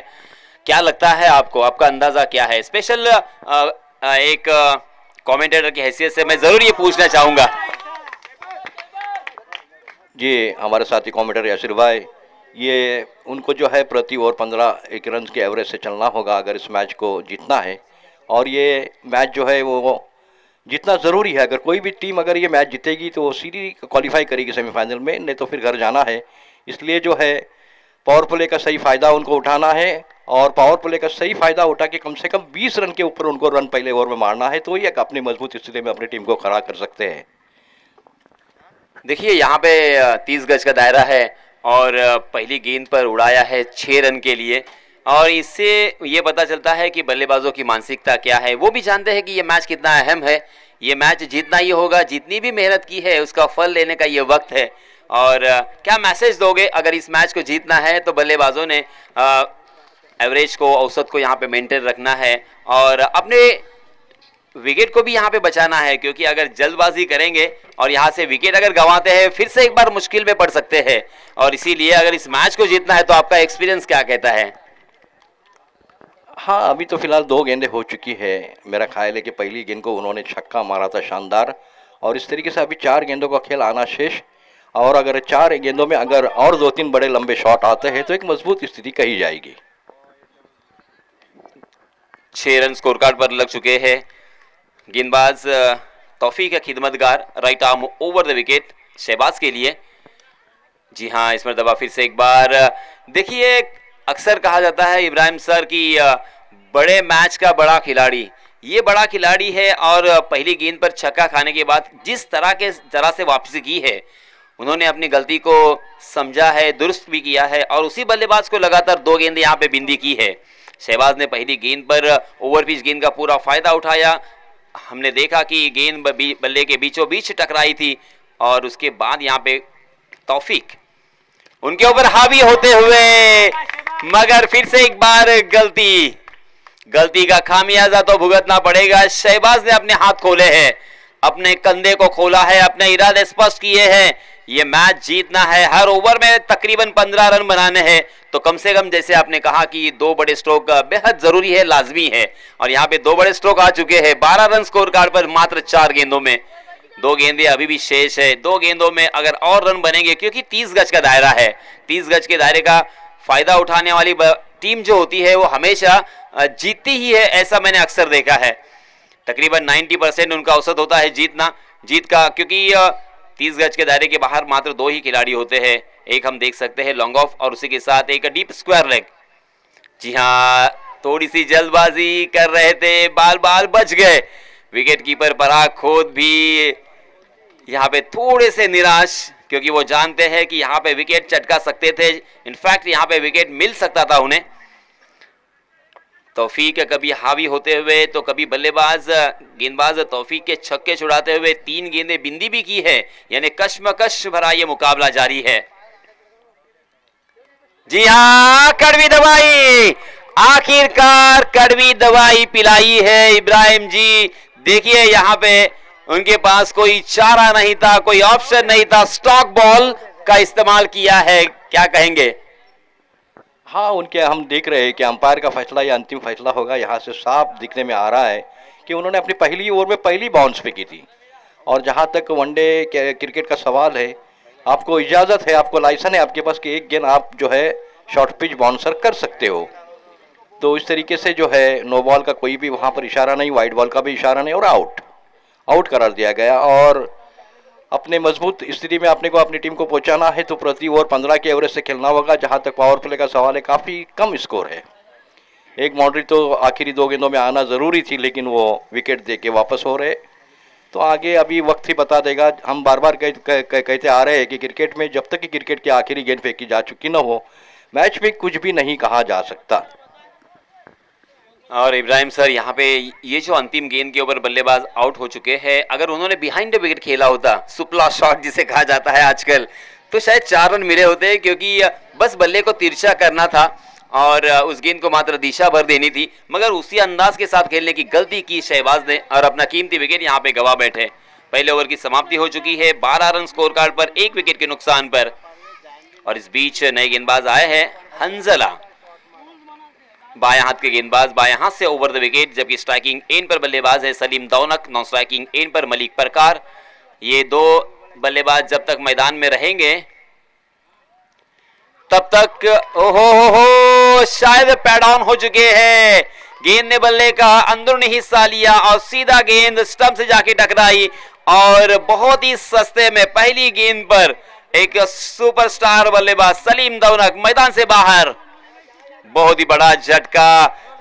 क्या लगता है आपको, आपका अंदाज़ा क्या है? स्पेशल एक कमेंटेटर की हैसियत से मैं ज़रूर ये पूछना चाहूँगा। जी, हमारे साथी कमेंटेटर यासिर भाई, ये उनको जो है प्रति ओवर 15 रन के एवरेज से चलना होगा अगर इस मैच को जीतना है, और ये मैच जो है वो जितना ज़रूरी है। अगर कोई भी टीम अगर ये मैच जीतेगी तो वो सीधी क्वालिफाई करेगी सेमीफाइनल में, नहीं तो फिर घर जाना है। इसलिए जो है पावर प्ले का सही फ़ायदा उनको उठाना है और पावर प्ले का सही फायदा उठा के कम से कम 20 रन के ऊपर उनको रन पहले ओवर में मारना है, तो ये एक अपनी मजबूत स्थिति में अपनी टीम को खड़ा कर सकते हैं। देखिए यहाँ पे 30 गज का दायरा है और पहली गेंद पर उड़ाया है 6 रन के लिए, और इससे ये पता चलता है कि बल्लेबाजों की मानसिकता क्या है। वो भी जानते हैं कि ये मैच कितना अहम है, ये मैच जीतना ही होगा, जितनी भी मेहनत की है उसका फल लेने का ये वक्त है। और क्या मैसेज दोगे अगर इस मैच को जीतना है? तो बल्लेबाजों ने एवरेज को, औसत को यहाँ पे मेंटेन रखना है और अपने विकेट को भी यहाँ पे बचाना है, क्योंकि अगर जल्दबाजी करेंगे और यहाँ से विकेट अगर गंवाते हैं फिर से एक बार मुश्किल में पड़ सकते हैं। और इसीलिए अगर इस मैच को जीतना है तो आपका एक्सपीरियंस क्या कहता है? हाँ, अभी तो फिलहाल 2 गेंदें हो चुकी है। मेरा ख्याल है कि पहली गेंद को उन्होंने छक्का मारा था शानदार, और इस तरीके से अभी 4 गेंदों का खेल आना शेष, और अगर 4 गेंदों में अगर और 2-3 बड़े लंबे शॉट आते हैं तो एक मजबूत स्थिति कही जाएगी। 6 रन स्कोर कार्ड पर लग चुके हैं। गेंदबाज तौफीक है खिदमतगार, right arm over the wicket Shahbaz के लिए। जी हाँ, इस मरतबा फिर से एक बार देखिए, अक्सर कहा जाता है इब्राहिम सर की बड़े मैच का बड़ा खिलाड़ी, ये बड़ा खिलाड़ी है और पहली गेंद पर छक्का खाने के बाद जिस तरह से वापसी की है, उन्होंने अपनी गलती को समझा है, दुरुस्त भी किया है और उसी बल्लेबाज को लगातार 2 गेंदें यहाँ पे बिंदी की है। शहबाज ने पहली गेंद पर ओवरपिच गेंद का पूरा फायदा उठाया। हमने देखा कि गेंद बल्ले के बीचों बीच टकराई थी और उसके बाद यहाँ पे तौफीक उनके ऊपर हावी होते हुए, मगर फिर से एक बार गलती का खामियाजा तो भुगतना पड़ेगा। शहबाज ने अपने हाथ खोले हैं, अपने कंधे को खोला है, अपने इरादे स्पष्ट किए हैं। ये मैच जीतना है, हर ओवर में तकरीबन 15 रन बनाने हैं, तो कम से कम जैसे आपने कहा कि 2 बड़े स्ट्रोक बेहद जरूरी है, लाजमी है, और यहाँ पे 2 बड़े स्ट्रोक आ चुके हैं। 12 रन स्कोर कार्ड पर मात्र 4 गेंदों में। 2 गेंदें अभी भी शेष है। 2 गेंदों में अगर और रन बनेंगे, क्योंकि 30 गज का दायरा है, 30 गज के दायरे का फायदा उठाने वाली टीम जो होती है वो हमेशा जीतती ही है, ऐसा मैंने अक्सर देखा है। तकरीबन 90% उनका औसत होता है जीत का, क्योंकि 30 गज के दायरे के बाहर मात्र 2 ही खिलाड़ी होते हैं। एक हम देख सकते हैं लॉन्ग ऑफ, और उसी के साथ एक डीप स्क्वायर लेग। जी हाँ, थोड़ी सी जल्दबाजी कर रहे थे, बाल बच गए। विकेट कीपर पराग खोद भी यहाँ पे थोड़े से निराश, क्योंकि वो जानते हैं कि यहाँ पे विकेट चटका सकते थे, इनफैक्ट यहाँ पे विकेट मिल सकता था उन्हें। तौफीक कभी हावी होते हुए तो कभी गेंदबाज तौफीक के छक्के छुड़ाते हुए 3 गेंदें बिंदी भी की है, यानी कश्मकश भरा ये मुकाबला जारी है। जी हाँ, कड़वी दवाई, आखिरकार कड़वी दवाई पिलाई है इब्राहिम जी। देखिए यहाँ पे उनके पास कोई चारा नहीं था, कोई ऑप्शन नहीं था, स्टॉक बॉल का इस्तेमाल किया है। क्या कहेंगे? हाँ, उनके हम देख रहे हैं कि अंपायर का फैसला या अंतिम फैसला होगा। यहाँ से साफ दिखने में आ रहा है कि उन्होंने अपनी पहली ओवर में पहली बाउंस पे की थी, और जहाँ तक वनडे क्रिकेट का सवाल है, आपको इजाज़त है, आपको लाइसेंस है आपके पास कि एक गेंद आप जो है शॉर्ट पिच बाउंसर कर सकते हो। तो इस तरीके से जो है नो बॉल का कोई भी वहाँ पर इशारा नहीं, वाइड बॉल का भी इशारा नहीं, और आउट करार दिया गया। और अपने मजबूत स्थिति में अपने को अपनी टीम को पहुंचाना है तो प्रति ओवर 15 के एवरेज से खेलना होगा। जहां तक पावर प्ले का सवाल है, काफ़ी कम स्कोर है। एक बाउंड्री तो आखिरी 2 गेंदों में आना ज़रूरी थी, लेकिन वो विकेट दे के वापस हो रहे। तो आगे अभी वक्त ही बता देगा। हम बार बार कहते आ रहे हैं कि क्रिकेट में जब तक कि क्रिकेट की आखिरी गेंद फेंकी जा चुकी न हो, मैच में कुछ भी नहीं कहा जा सकता। और इब्राहिम सर, यहाँ पे ये जो अंतिम गेंद के ऊपर बल्लेबाज आउट हो चुके हैं, अगर उन्होंने बिहाइंड द विकेट खेला होता, सुपला शॉट जिसे कहा जाता है आजकल, तो शायद 4 रन मिले होते, क्योंकि बस बल्ले को तिरछा करना था और उस गेंद को मात्र दिशा भर देनी थी। मगर उसी अंदाज के साथ खेलने की गलती की शहबाज ने और अपना कीमती विकेट यहाँ पे गवा बैठे। पहले ओवर की समाप्ति हो चुकी है 12 रन स्कोर कार्ड पर, 1 विकेट के नुकसान पर। और इस बीच नए गेंदबाज आए हैं हंजला, बाएं हाथ के गेंदबाज, बाएं हाथ से ओवर द विकेट, जबकि स्ट्राइकिंग एंड पर बल्लेबाज है सलीम दौनक, नॉन स्ट्राइकिंग एंड पर मलिक परकार। ये 2 बल्लेबाज जब तक मैदान में रहेंगे तब तक ओहो शायद पैड ऑन हो चुके हैं। गेंद ने बल्ले का अंदरूनी हिस्सा लिया और सीधा गेंद स्टंप से जाके टकराई, और बहुत ही सस्ते में पहली गेंद पर एक सुपरस्टार बल्लेबाज सलीम दौनक मैदान से बाहर। बहुत ही बड़ा झटका।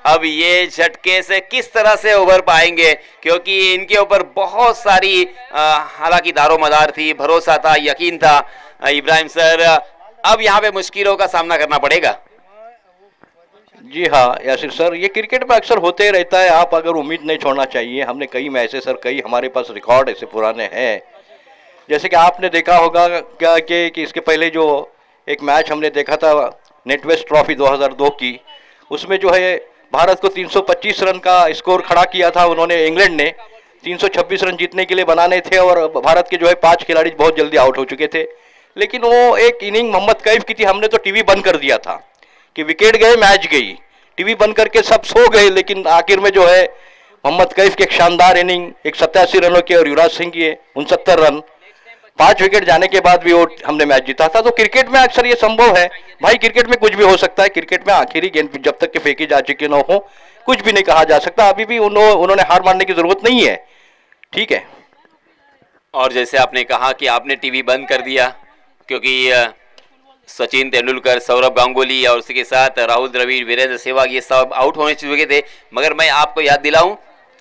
अब ये झटके से किस तरह से उभर पाएंगे, क्योंकि इनके ऊपर बहुत सारी हालांकि दारोमदार थी, भरोसा था, यकीन था। इब्राहिम सर, अब यहाँ पे मुश्किलों का सामना करना पड़ेगा। जी हाँ यासिर सर, ये क्रिकेट में अक्सर होते रहता है। आप अगर उम्मीद नहीं छोड़ना चाहिए। हमने कई मैचेस सर, कई हमारे पास रिकॉर्ड ऐसे पुराने हैं। जैसे कि आपने देखा होगा क्या कि इसके पहले जो एक मैच हमने देखा था नेटवेस्ट ट्रॉफी 2002 की, उसमें जो है भारत को 325 रन का स्कोर खड़ा किया था उन्होंने। इंग्लैंड ने 326 रन जीतने के लिए बनाने थे और भारत के जो है 5 खिलाड़ी बहुत जल्दी आउट हो चुके थे। लेकिन वो एक इनिंग मोहम्मद कैफ की थी, हमने तो टीवी बंद कर दिया था कि विकेट गए, मैच गई। टीवी बंद करके सब सो गए, लेकिन आखिर में जो है मोहम्मद कैफ की एक शानदार इनिंग, एक 87 रनों की, और युवराज सिंह की 69 रन, 5 विकेट जाने के बाद भी वो हमने मैच जीता था। तो क्रिकेट में अक्सर ये संभव है भाई, क्रिकेट में कुछ भी हो सकता है। क्रिकेट में आखिरी गेंद जब तक के फेंकी जा चुकी न हो, कुछ भी नहीं कहा जा सकता। अभी भी उन्होंने हार मानने की जरूरत नहीं है, ठीक है। और जैसे आपने कहा कि आपने टीवी बंद कर दिया, क्योंकि सचिन तेंदुलकर, सौरभ गांगुली और उसके साथ राहुल द्रविड़, वीरेंद्र सहवाग, ये सब आउट होने चुके थे। मगर मैं आपको याद दिलाऊं,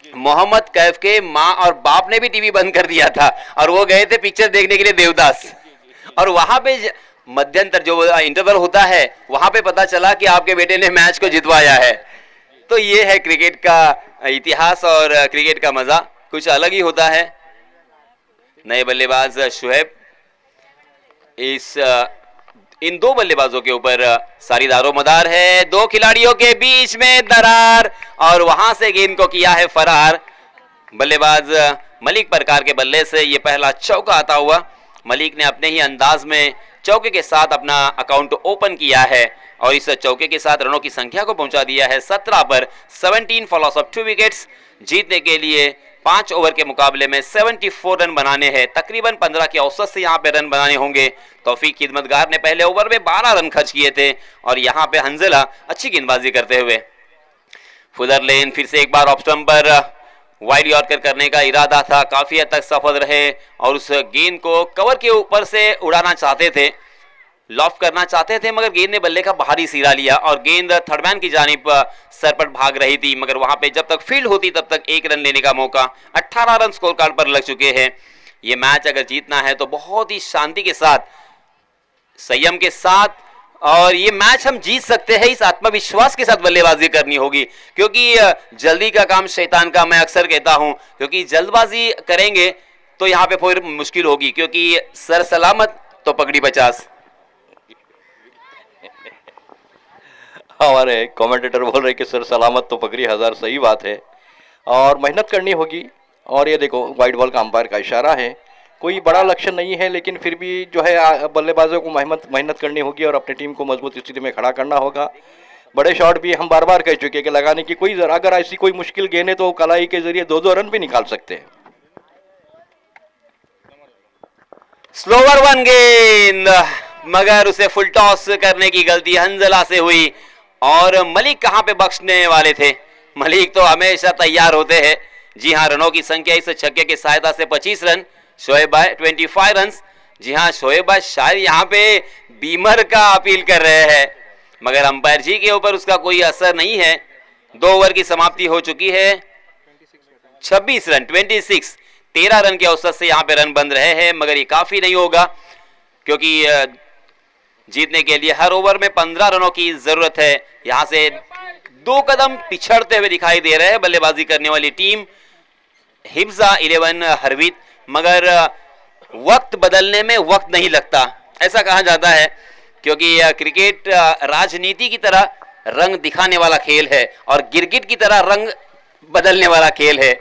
मोहम्मद कैफ के माँ और बाप ने भी टीवी बंद कर दिया था और वो गए थे पिक्चर देखने के लिए देवदास। और वहां पे मध्यंतर जो इंटरवल होता है, वहां पे पता चला कि आपके बेटे ने मैच को जितवाया है। तो ये है क्रिकेट का इतिहास और क्रिकेट का मजा कुछ अलग ही होता है। नए बल्लेबाज शुएब, इन दो बल्लेबाजों के ऊपर सारी दारोमदार है। दो खिलाड़ियों के बीच में दरार और वहां से गेंद को किया है फरार। बल्लेबाज मलिक परकार के बल्ले से ये पहला चौका आता हुआ। मलिक ने अपने ही अंदाज में चौके के साथ अपना अकाउंट ओपन किया है और इस चौके के साथ रनों की संख्या को पहुंचा दिया है 17 पर। 17 फॉर लॉस ऑफ 2 विकेट्स। जीतने के लिए 5 ओवर के मुकाबले में 74 रन बनाने हैं। तकरीबन 15 की औसत से यहाँ पे रन बनाने होंगे। तौफीक खिदमतगार ने पहले ओवर में 12 रन खर्च किए थे और यहाँ पे हंजला अच्छी गेंदबाजी करते हुए। फुदर लेन फिर से एक बार ऑफ स्टंप पर वाइड यॉर्कर करने का इरादा था, काफी हद तक सफल रहे और उस गेंद को कवर के ऊपर से उड़ाना चाहते थे, लॉफ्ट करना चाहते थे, मगर गेंद ने बल्ले का बाहरी सिरा लिया और गेंद थर्डमैन की जानिब सरपट भाग रही थी। मगर वहां पे जब तक फील्ड होती तब तक 1 रन लेने का मौका। 18 रन स्कोर कार्ड पर लग चुके हैं। ये मैच अगर जीतना है तो बहुत ही शांति के साथ, संयम के साथ, और ये मैच हम जीत सकते हैं, इस आत्मविश्वास के साथ बल्लेबाजी करनी होगी। क्योंकि जल्दी का काम शैतान का, मैं अक्सर कहता हूं, क्योंकि जल्दबाजी करेंगे तो यहाँ पे फिर मुश्किल होगी, क्योंकि सर सलामत तो पगड़ी 50। हमारे कमेंटेटर बोल रहे कि सर सलामत तो पगड़ी 1000। सही बात है और मेहनत करनी होगी। और ये देखो वाइड बॉल का अंपायर का इशारा है, कोई बड़ा लक्ष्य नहीं है, लेकिन फिर भी जो है बल्लेबाजों को मेहनत करनी होगी और अपनी टीम को मजबूत स्थिति में खड़ा करना होगा। बड़े शॉट भी हम बार बार कह चुके हैं कि लगाने की कोई, अगर ऐसी कोई मुश्किल गेंद है तो कलाई के जरिए 2-2 रन भी निकाल सकते हैं। स्लोवर वन गेंद, मगर उसे फुल टॉस करने की गलती हंजला से हुई। और मलिक कहां पे बख्शने वाले थे, मलिक तो हमेशा तैयार होते हैं। जी हां, रनों की संख्या इस छक्के की सहायता से 25 रन, शोएब भाई 25 रन। जी हां, शोएब भाई शायद यहाँ पे बीमर का अपील कर रहे हैं, मगर अंपायर जी के ऊपर उसका कोई असर नहीं है। 2 ओवर की समाप्ति हो चुकी है। 26 रन, 26, 13 रन के औसत से यहाँ पे रन बन रहे हैं, मगर ये काफी नहीं होगा, क्योंकि जीतने के लिए हर ओवर में 15 रनों की जरूरत है। यहां से 2 कदम पिछड़ते हुए दिखाई दे रहे हैं बल्लेबाजी करने वाली टीम हिब्जा 11 हरवीत। मगर वक्त बदलने में वक्त नहीं लगता, ऐसा कहा जाता है, क्योंकि क्रिकेट राजनीति की तरह रंग दिखाने वाला खेल है और गिरगिट की तरह रंग बदलने वाला खेल है।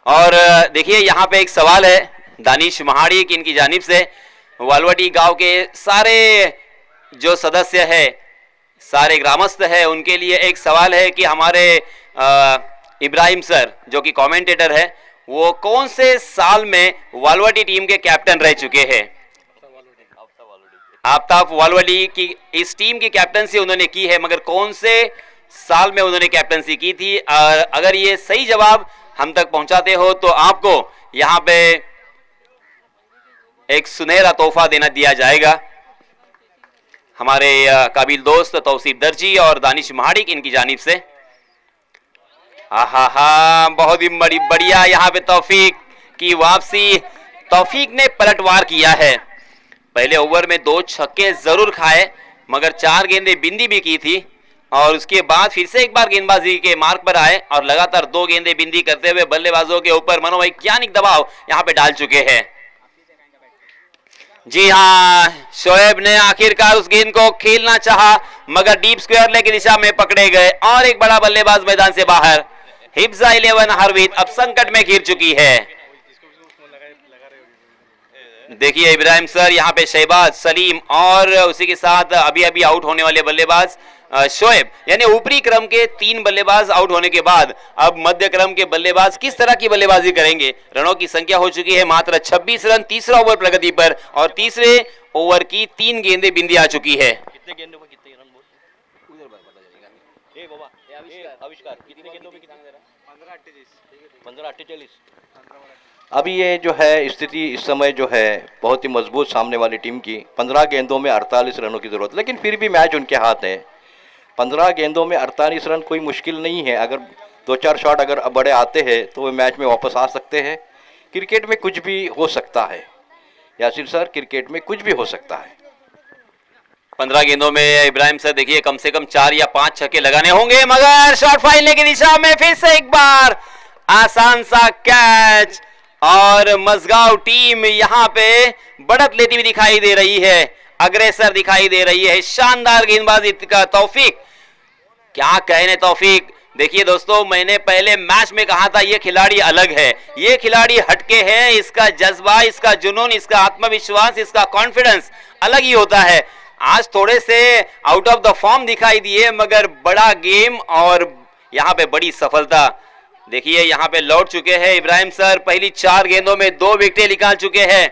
और देखिए यहाँ पे एक सवाल है दानिश महाड़ी की इनकी जानिब से। वालवटी गांव के सारे जो सदस्य है, सारे ग्रामस्थ है, उनके लिए एक सवाल है कि हमारे इब्राहिम सर जो कि कमेंटेटर है, वो कौन से साल में वालवटी टीम के कैप्टन रह चुके हैं? आफ्ताब वालवटी की इस टीम की कैप्टनसी उन्होंने की है, मगर कौन से साल में उन्होंने कैप्टनसी की थी? और अगर ये सही जवाब हम तक पहुंचाते हो तो आपको यहां पे एक सुनहरा तोहफा दिया जाएगा। हमारे काबिल दोस्त तौसीफ दर्जी और दानिश महाडिक इनकी जानिब से। हा बहुत ही बढ़िया यहाँ पे तौफीक की वापसी। तौफीक ने पलटवार किया है। पहले ओवर में 2 छक्के जरूर खाए मगर 4 गेंदें बिंदी भी की थी और उसके बाद फिर से एक बार गेंदबाजी के मार्ग पर आए और लगातार 2 गेंदें बिंदी करते हुए बल्लेबाजों के ऊपर मनोवैज्ञानिक दबाव यहाँ पे डाल चुके हैं। जी हाँ, शोएब ने आखिरकार उस गेंद को खेलना चाहा मगर डीप स्क्वायर लेग की दिशा में पकड़े गए और एक बड़ा बल्लेबाज मैदान से बाहर। हिब्जा 11 हरवीत अब संकट में घिर चुकी है। देखिए इब्राहिम सर, यहाँ पे शहबाज, सलीम और उसी के साथ अभी अभी आउट होने वाले बल्लेबाज शोएब, यानी ऊपरी क्रम के 3 बल्लेबाज आउट होने के बाद अब मध्य क्रम के बल्लेबाज किस तरह की बल्लेबाजी करेंगे। रनों की संख्या हो चुकी है मात्र 26 रन तीसरा ओवर प्रगति पर और तीसरे ओवर की 3 गेंदें बिंदी आ चुकी है। कितने गेंदों में कितने रन बोल उधर पता चलेगा। ए बाबा, आविष्कार कितने गेंदों में कितना? 15-48। अभी ये जो है स्थिति इस समय जो है बहुत ही मजबूत सामने वाली टीम की। 15 गेंदों में 48 रनों की जरूरत, लेकिन फिर भी मैच उनके हाथ है। 15 गेंदों में 48 रन कोई मुश्किल नहीं है। अगर 2-4 शॉट अगर बड़े आते हैं तो वे मैच में वापस आ सकते हैं। क्रिकेट में कुछ भी हो सकता है यासिर सर, क्रिकेट में कुछ भी हो सकता है। 15 गेंदों में इब्राहिम सर देखिए कम से कम 4 या 5 छक्के लगाने होंगे मगर शॉट फाइनल की दिशा में फिर से एक बार आसान सा कैच और मजगांव टीम यहाँ पे बढ़त लेती हुई दिखाई दे रही है, अग्रेसर दिखाई दे रही है। शानदार गेंदबाजी का तौफीक, क्या कहने तौफीक। देखिए दोस्तों, मैंने पहले मैच में कहा था ये खिलाड़ी अलग है, ये खिलाड़ी हटके है। इसका जज्बा, इसका जुनून, इसका आत्मविश्वास, इसका कॉन्फिडेंस अलग ही होता है। आज थोड़े से आउट ऑफ द फॉर्म दिखाई दिए मगर बड़ा गेम और यहाँ पे बड़ी सफलता। देखिए यहाँ पे लौट चुके हैं इब्राहिम सर। पहली 4 गेंदों में 2 विकेटें निकाल चुके हैं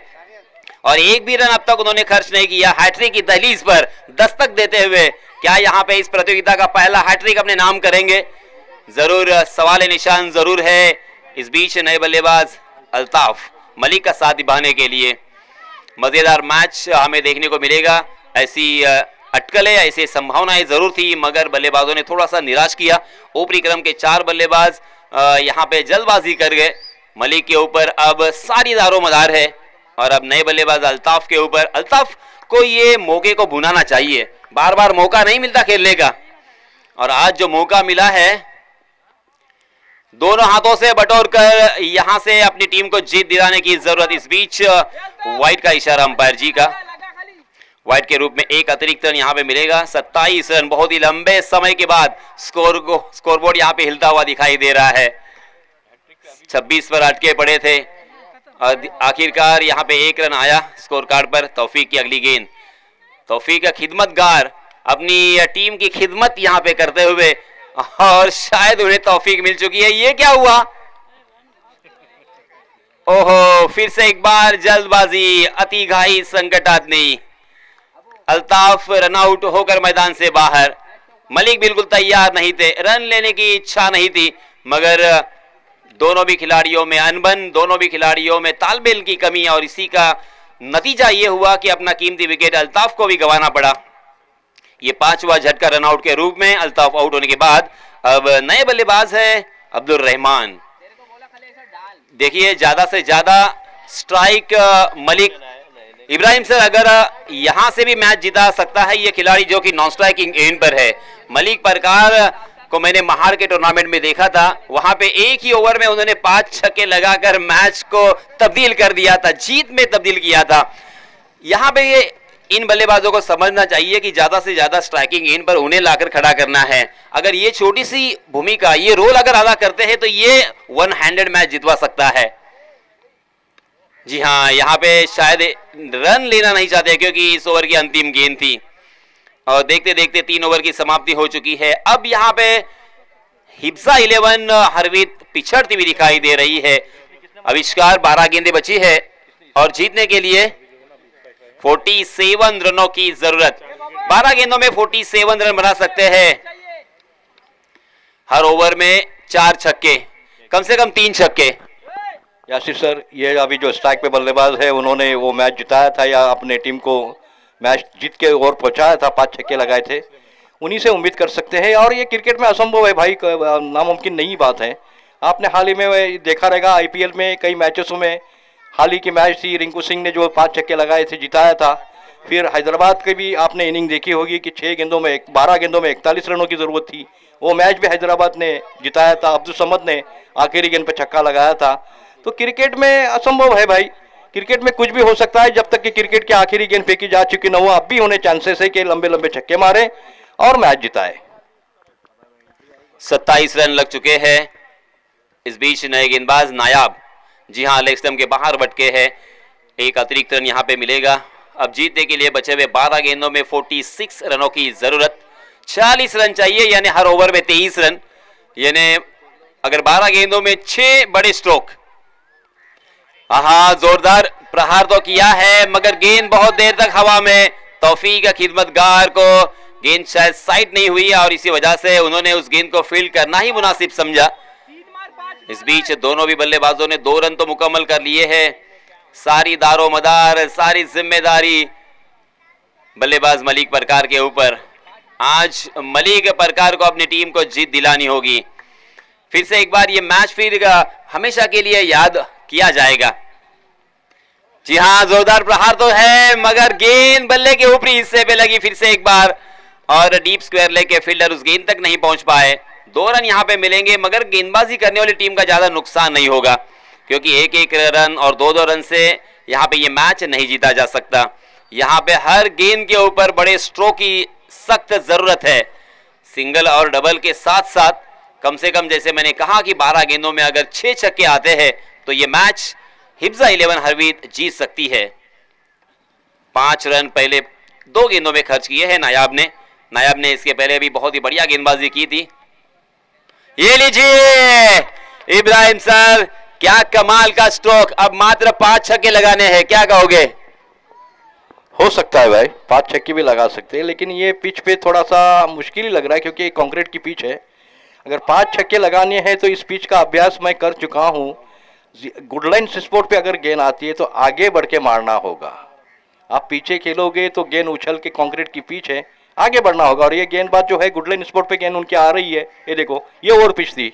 और एक भी रन अब तक उन्होंने खर्च नहीं किया। हैट्रिक की दहलीज पर दस्तक देते हुए क्या यहाँ पे इस प्रतियोगिता का पहला हैट्रिक अपने नाम करेंगे? जरूर सवाल निशान जरूर है। इस बीच नए बल्लेबाज अल्ताफ मलिक का साथ निभाने के लिए मजेदार मैच हमें देखने को मिलेगा। ऐसी अटकलें, ऐसी संभावनाएं जरूर थी मगर बल्लेबाजों ने थोड़ा सा निराश किया। ऊपरी क्रम के 4 बल्लेबाज यहाँ पे जल्दबाजी कर गए। मलिक के ऊपर अब सारी दारोमदार है और अब नए बल्लेबाज अल्ताफ के ऊपर। अल्ताफ को ये मौके को भुनाना चाहिए, बार बार मौका नहीं मिलता खेलने का और आज जो मौका मिला है दोनों हाथों से बटोर कर यहां से अपनी टीम को जीत दिलाने की जरूरत। इस बीच वाइड का इशारा अंपायर जी का, वाइड के रूप में एक अतिरिक्त रन यहाँ पे मिलेगा। 27 रन, बहुत ही लंबे समय के बाद स्कोरबोर्ड यहाँ पे हिलता हुआ दिखाई दे रहा है। 26 पर अटके पड़े थे और आखिरकार यहाँ पे 1 रन आया स्कोर कार्ड पर। तौफीक की अगली गेंद, तौफीक का खिदमतगार अपनी टीम की खिदमत यहाँ पे करते हुए और शायद उन्हें तौफीक मिल चुकी है। ये क्या हुआ? ओहो, फिर से एक बार जल्दबाजी, अति घाई संकटाग्नि। अल्ताफ रन आउट होकर मैदान से बाहर। मलिक बिल्कुल तैयार नहीं थे, रन लेने की इच्छा नहीं थी मगर दोनों भी खिलाड़ियों में अनबन, दोनों भी खिलाड़ियों में तालमेल की कमी और इसी का नतीजा ये हुआ कि अपना कीमती विकेट अल्ताफ को भी गंवाना पड़ा। ये 5वां झटका रन आउट के रूप में। अल्ताफ आउट होने के बाद अब नए बल्लेबाज है अब्दुल रहमान। देखिए ज्यादा से ज्यादा स्ट्राइक मलिक। इब्राहिम सर अगर यहां से भी मैच जिता सकता है ये खिलाड़ी जो कि नॉन स्ट्राइकिंग एंड पर है। मलिक परकार को मैंने महार के टूर्नामेंट में देखा था, वहां पे एक ही ओवर में उन्होंने 5 छक्के लगाकर मैच को तब्दील कर दिया था, जीत में तब्दील किया था। यहां पे ये इन बल्लेबाजों को समझना चाहिए कि ज्यादा से ज्यादा स्ट्राइकिंग एंड पर उन्हें लाकर खड़ा करना है। अगर ये छोटी सी भूमिका, ये रोल अगर अदा करते हैं तो ये 1 हैंडेड मैच जितवा सकता है। जी हाँ, यहाँ पे शायद रन लेना नहीं चाहते क्योंकि इस ओवर की अंतिम गेंद थी और देखते देखते 3 ओवर की समाप्ति हो चुकी है। अब यहाँ पे हिब्जा 11 हरवीत पिछड़ती हुई दिखाई दे रही है। आविष्कार 12 गेंदें बची है और जीतने के लिए 47 रनों की जरूरत। 12 गेंदों में 47 रन बना सकते हैं। हर ओवर में 4 छक्के, कम से कम 3 छक्के। यासिर सर, ये अभी जो स्ट्राइक पे बल्लेबाज है उन्होंने वो मैच जिताया था या अपने टीम को मैच जीत के और पहुंचाया था, 5 छक्के लगाए थे, उन्हीं से उम्मीद कर सकते हैं। और ये क्रिकेट में असंभव है भाई, नामुमकिन नहीं बात है। आपने हाल ही में देखा रहेगा IPL में कई मैचों में, हाल ही की मैच थी, रिंकू सिंह ने जो 5 छक्के लगाए थे, जिताया था। फिर हैदराबाद की भी आपने इनिंग देखी होगी कि 12 गेंदों में 41 रनों की जरूरत थी, वो मैच भी हैदराबाद ने जिताया था। अब्दुल समद ने आखिरी गेंद पर छक्का लगाया था। तो क्रिकेट में असंभव है भाई, क्रिकेट में कुछ भी हो सकता है। जब तक कि क्रिकेट की आखिरी गेंद फेंकी जा चुकी न हो, अब भी होने चांसेस है कि लंबे लंबे छक्के मारे और मैच जिताए। 27 रन लग चुके हैं। इस बीच नए गेंदबाज नायाब, जी हां, लेग स्टंप के बाहर भटके हैं। एक अतिरिक्त रन यहां पे मिलेगा। अब जीतने के लिए बचे हुए 12 गेंदों में 46 रनों की जरूरत, 40 रन चाहिए, यानी हर ओवर में 23 रन, यानी अगर 12 गेंदों में 6 बड़े स्ट्रोक। हाँ, जोरदार प्रहार तो किया है मगर गेंद बहुत देर तक हवा में। तौफीक खिदमतगार को गेंद शायद साइड नहीं हुई और इसी वजह से उन्होंने उस गेंद को फील्ड करना ही मुनासिब समझा। इस बीच दोनों भी बल्लेबाजों ने 2 रन तो मुकम्मल कर लिए हैं। सारी दारोमदार, सारी जिम्मेदारी बल्लेबाज मलिक परकार के ऊपर। आज मलिक परकार को अपनी टीम को जीत दिलानी होगी। फिर से एक बार ये मैच फिर हमेशा के लिए याद किया जाएगा। जी हां, जोरदार प्रहार तो है मगर गेंद बल्ले के ऊपरी हिस्से पे लगी फिर से एक बार, और डीप स्क्वायर लेके फील्डर उस गेंद तक नहीं पहुंच पाए। 2 रन यहां पे मिलेंगे मगर गेंदबाजी करने वाली टीम का ज्यादा नुकसान नहीं होगा, क्योंकि 1-1 रन और 2-2 रन से यहां पे ये मैच नहीं जीता जा सकता। यहां पे हर गेंद के ऊपर बड़े स्ट्रोक की सख्त जरूरत है। सिंगल और डबल के साथ साथ कम से कम, जैसे मैंने कहा कि 12 गेंदों में अगर 6 छक्के आते हैं तो ये मैच हिफ्जा 11 हरवीत जीत सकती है। 5 रन पहले 2 गेंदों में खर्च किए हैं नायाब ने इसके पहले भी बहुत ही बढ़िया गेंदबाजी की थी। ये लीजिए इब्राहिम सर, क्या कमाल का स्ट्रोक। अब मात्र 5 छक्के लगाने हैं, क्या कहोगे? हो सकता है भाई, 5 छक्के भी लगा सकते हैं, लेकिन ये पिच पे थोड़ा सा मुश्किल ही लग रहा है क्योंकि कंक्रीट की पिच है। अगर 5 छक्के लगाने हैं तो इस पिच का अभ्यास मैं कर चुका हूँ। गुडलाइन स्पोर्ट पे अगर गेंद आती है तो आगे बढ़ के मारना होगा। आप पीछे खेलोगे तो गेंद उछल के, कंक्रीट की पिच है, आगे बढ़ना होगा। और ये गेंदबाज जो है गुडलाइन स्पोर्ट पे गेंद उनकी आ रही है, ये देखो, ये ओवर पिच थी।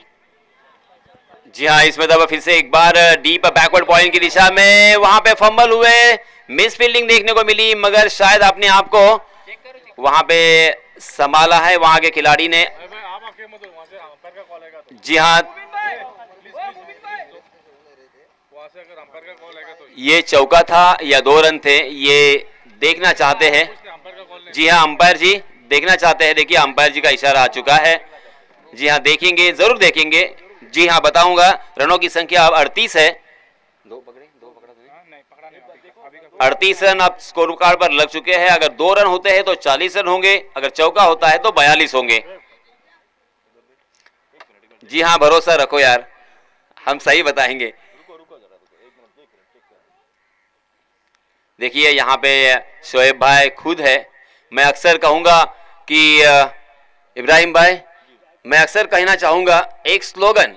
जी हाँ, इसमें दबा फिर से एक बार डीप बैकवर्ड पॉइंट की दिशा में, वहां पे फंबल हुए, मिस फील्डिंग देखने को मिली मगर शायद अपने आप को वहां पे संभाला है वहां के खिलाड़ी ने। जी हाँ, ये चौका था या 2 रन थे, ये देखना चाहते हैं। जी हाँ, अंपायर जी देखना चाहते हैं। देखिए अंपायर जी का इशारा आ चुका है। जी हाँ, देखेंगे, जरूर देखेंगे। जी हाँ, बताऊंगा। रनों की संख्या अब 38 है। 38 रन अब स्कोर कार्ड पर लग चुके हैं। अगर 2 रन होते हैं तो 40 रन होंगे, अगर चौका होता है तो 42 होंगे। जी हाँ, भरोसा रखो यार, हम सही बताएंगे। देखिए यहाँ पे शोएब भाई खुद है। मैं अक्सर कहूंगा कि इब्राहिम भाई, मैं अक्सर कहना चाहूंगा एक स्लोगन,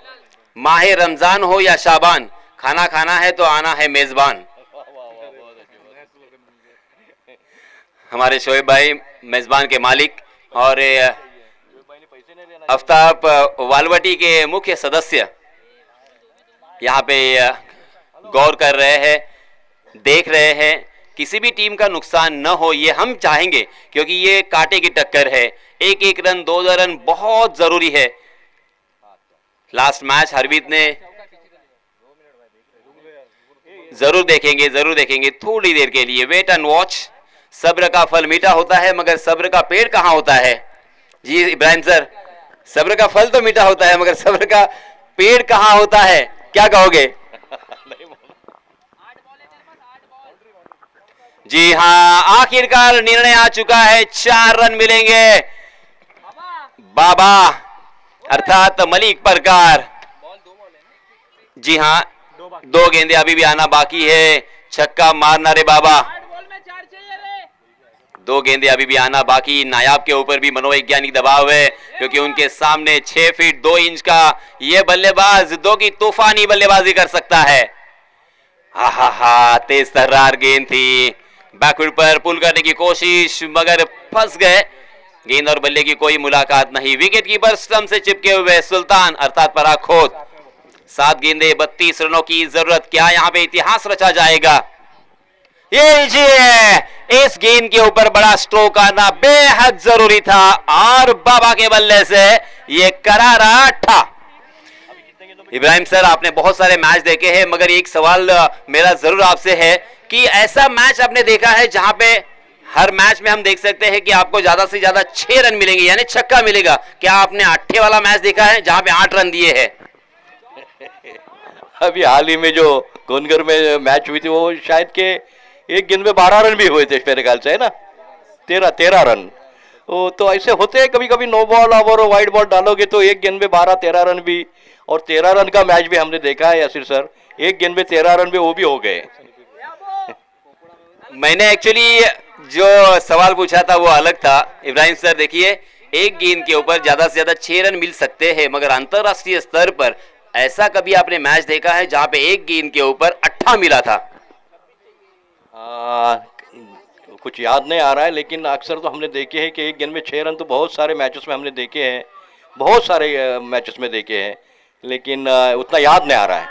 माहे रमजान हो या शाबान, खाना खाना है तो आना है मेजबान। हमारे शोएब भाई मेजबान के मालिक और आफ्ताब वालवटी के मुख्य सदस्य यहाँ पे गौर कर रहे हैं, देख रहे हैं। किसी भी टीम का नुकसान न हो ये हम चाहेंगे, क्योंकि ये कांटे की टक्कर है। 1-1 रन 2-2 रन बहुत जरूरी है। लास्ट मैच हरवीत ने, जरूर देखेंगे थोड़ी देर के लिए। Wait and watch. सब्र का फल मीठा होता है मगर सब्र का पेड़ कहाँ होता है? जी इब्राहिम सर, सब्र का फल तो मीठा होता है मगर सब्र का पेड़ कहाँ होता है, क्या कहोगे? जी हाँ, आखिरकार निर्णय आ चुका है। 4 रन मिलेंगे बाबा अर्थात मलिक परकार। जी हाँ, 2 गेंदे अभी भी आना बाकी है। छक्का मारना रे बाबा। 2 गेंदे अभी भी आना बाकी। नायाब के ऊपर भी मनोवैज्ञानिक दबाव है। क्योंकि उनके सामने 6 फीट 2 इंच का ये बल्लेबाज 2 की तूफानी बल्लेबाजी कर सकता है। हा तेज तर्रार गेंद थी, बैकवर्ड पर पुल करने की कोशिश मगर फंस गए। गेंद और बल्ले की कोई मुलाकात नहीं। विकेट कीपर स्टंप से चिपके हुए सुल्तान अर्थात पराग खोत। 7 गेंदे 32 रनों की जरूरत। क्या यहाँ पे इतिहास रचा जाएगा? ये लीजिए, इस गेंद के ऊपर बड़ा स्ट्रोक आना बेहद जरूरी था और बाबा के बल्ले से ये करारा था। इब्राहिम सर, आपने बहुत सारे मैच देखे हैं मगर एक सवाल मेरा जरूर आपसे है कि ऐसा मैच आपने देखा है जहां पे हर मैच में हम देख सकते हैं कि आपको ज्यादा से ज्यादा 6 रन मिलेंगे यानी छक्का मिलेगा। क्या आपने 8 वाला मैच देखा है जहां पे 8 रन दिए हैं? अभी हाल ही में जो गोनगर में मैच हुई थी वो शायद के एक गेंद में 12 रन भी हुए थे मेरे ख्याल से, है ना? 13 रन। तो ऐसे होते हैं कभी कभी। नो बॉल और वाइड बॉल डालोगे तो एक गेंद में 12-13 रन भी, और 13 रन का मैच भी हमने देखा है यासिर सर। एक गेंद में 13 रन भी वो भी हो गए। मैंने एक्चुअली जो सवाल पूछा था वो अलग था। इब्राहिम सर देखिए, एक गेंद के ऊपर ज्यादा से ज्यादा 6 रन मिल सकते हैं मगर अंतरराष्ट्रीय स्तर पर ऐसा कभी आपने मैच देखा है जहां पे एक गेंद के ऊपर 8 मिला था? कुछ याद नहीं आ रहा है लेकिन अक्सर तो हमने देखे हैं कि एक गेंद में 6 रन तो बहुत सारे मैचेस में हमने देखे हैं, बहुत सारे मैचेस में देखे हैं, लेकिन उतना याद नहीं आ रहा है।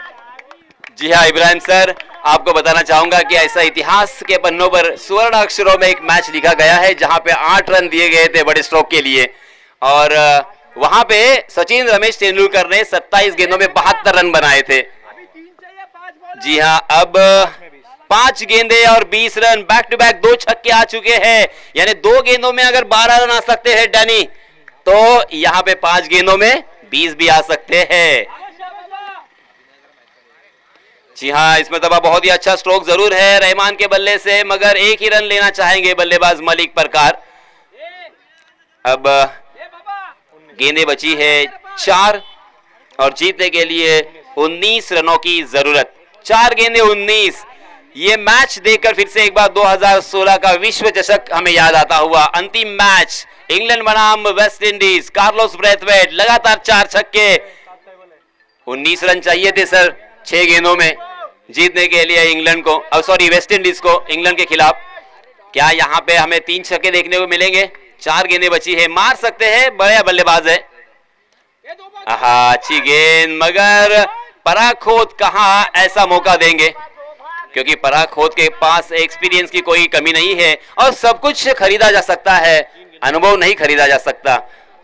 जी हाँ इब्राहिम सर, आपको बताना चाहूंगा कि ऐसा इतिहास के पन्नों पर स्वर्ण अक्षरों में एक मैच लिखा गया है जहां पे 8 रन दिए गए थे बड़े स्ट्रोक के लिए और वहां पे सचिन रमेश तेंदुलकर ने 27 गेंदों में 72 रन बनाए थे। जी हाँ, अब 5 गेंदे और 20 रन, बैक टू बैक 2 छक्के आ चुके हैं, यानी 2 गेंदों में अगर 12 रन आ सकते हैं डैनी, तो यहाँ पे 5 गेंदों में 20 भी आ सकते हैं। जी हाँ, इसमें तबा बहुत ही अच्छा स्ट्रोक जरूर है रहमान के बल्ले से, मगर एक ही रन लेना चाहेंगे बल्लेबाज मलिक परकार। अब गेंदें बची है 4 और जीतने के लिए 19 रनों की जरूरत। 4 गेंदें 19। ये मैच देखकर फिर से एक बार 2016 का विश्व चषक हमें याद आता हुआ। अंतिम मैच इंग्लैंड बनाम वेस्ट इंडीज, कार्लोस ब्रेथवेट लगातार 4 छक्के, 19 रन चाहिए थे सर 6 गेंदों में जीतने के लिए इंग्लैंड को, सॉरी वेस्ट इंडीज को इंग्लैंड के खिलाफ। क्या यहाँ पे हमें 3 छक्के देखने को मिलेंगे? 4 गेंदें बची है, मार सकते हैं, बड़ा बल्लेबाज है। अच्छी गेंद, मगर पराग खोत कहां ऐसा मौका देंगे, क्योंकि पराग खोत के पास एक्सपीरियंस की कोई कमी नहीं है और सब कुछ खरीदा जा सकता है, अनुभव नहीं खरीदा जा सकता।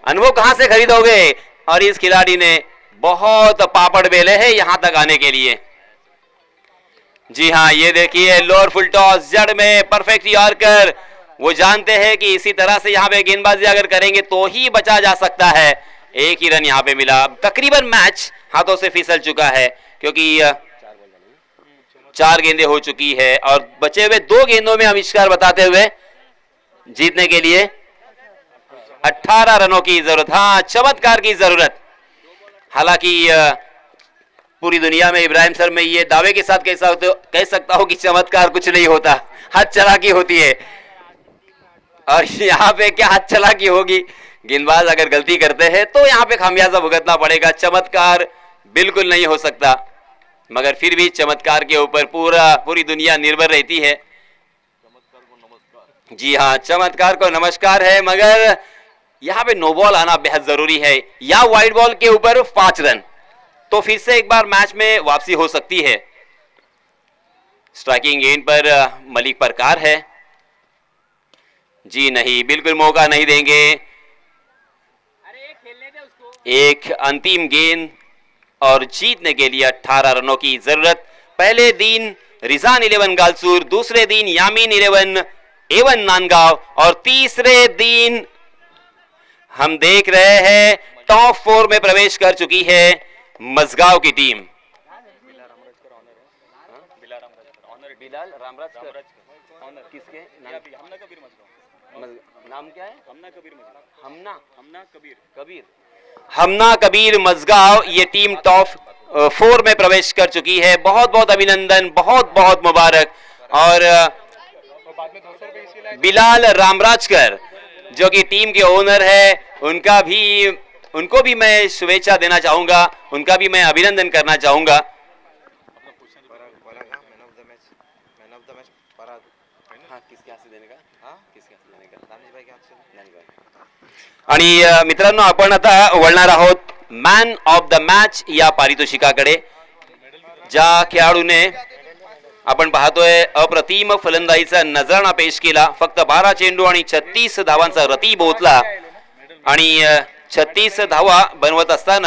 अनुभव कहां से खरीदोगे? और इस खिलाड़ी ने बहुत पापड़ बेले हैं यहां तक आने के लिए। जी हाँ, ये देखिए लोअर फुल टॉस, जड़ में परफेक्ट यॉर्कर। वो जानते हैं कि इसी तरह से यहाँ पे गेंदबाजी अगर करेंगे तो ही बचा जा सकता है। एक ही रन यहाँ पे मिला। तकरीबन मैच हाथों से फिसल चुका है क्योंकि 4 गेंदें हो चुकी है और बचे हुए 2 गेंदों में आविष्कार बताते हुए जीतने के लिए 18 रनों की जरूरत। हाँ, चमत्कार की जरूरत। हालांकि पूरी दुनिया में इब्राहिम सर मैं ये दावे के साथ कह सकता हूं कि चमत्कार कुछ नहीं होता, हाथ चालाकी होती है। और यहाँ पे क्या हाथ चालाकी होगी? गेंदबाज अगर गलती करते हैं तो यहाँ पे खामियाजा भुगतना पड़ेगा। चमत्कार बिल्कुल नहीं हो सकता, मगर फिर भी चमत्कार के ऊपर पूरी दुनिया निर्भर रहती है। जी हाँ, चमत्कार को नमस्कार है, मगर यहाँ पे नो बॉल आना बेहद जरूरी है या वाइड बॉल के ऊपर 5 रन, तो फिर से एक बार मैच में वापसी हो सकती है। स्ट्राइकिंग गेंद पर मलिक परकार है। जी नहीं, बिल्कुल मौका नहीं देंगे। एक अंतिम गेंद और जीतने के लिए 18 रनों की जरूरत। पहले दिन रिजान 11 गालसूर, दूसरे दिन यामीन 11 एवन नांदगांव और तीसरे दिन हम देख रहे हैं टॉप 4 में प्रवेश कर चुकी है मजगांव की टीम। किसके नाम क्या है? हमना कबीर मजगांव, ये टीम टॉप 4 में प्रवेश कर चुकी है। बहुत बहुत अभिनंदन, बहुत बहुत मुबारक। और बिलाल रामराजकर जो कि टीम के ओनर है, उनको भी मैं शुभेच्छा देना चाहूंगा, उनका भी मैं अभिनंदन करना चाहूंगा। आणि मित्रांनो, आपण आता वळणार आहोत मॅन ऑफ द मॅच या पारितोषिकाकडे। ज्या खेळाडूने आपण पाहतोय अप्रतिम फलंदाजीचा नजराणा पेश केला, फक्त 12 चेंडू आणि 36 धावांचा रती बोचला आणि 36 धावा बनवत असताना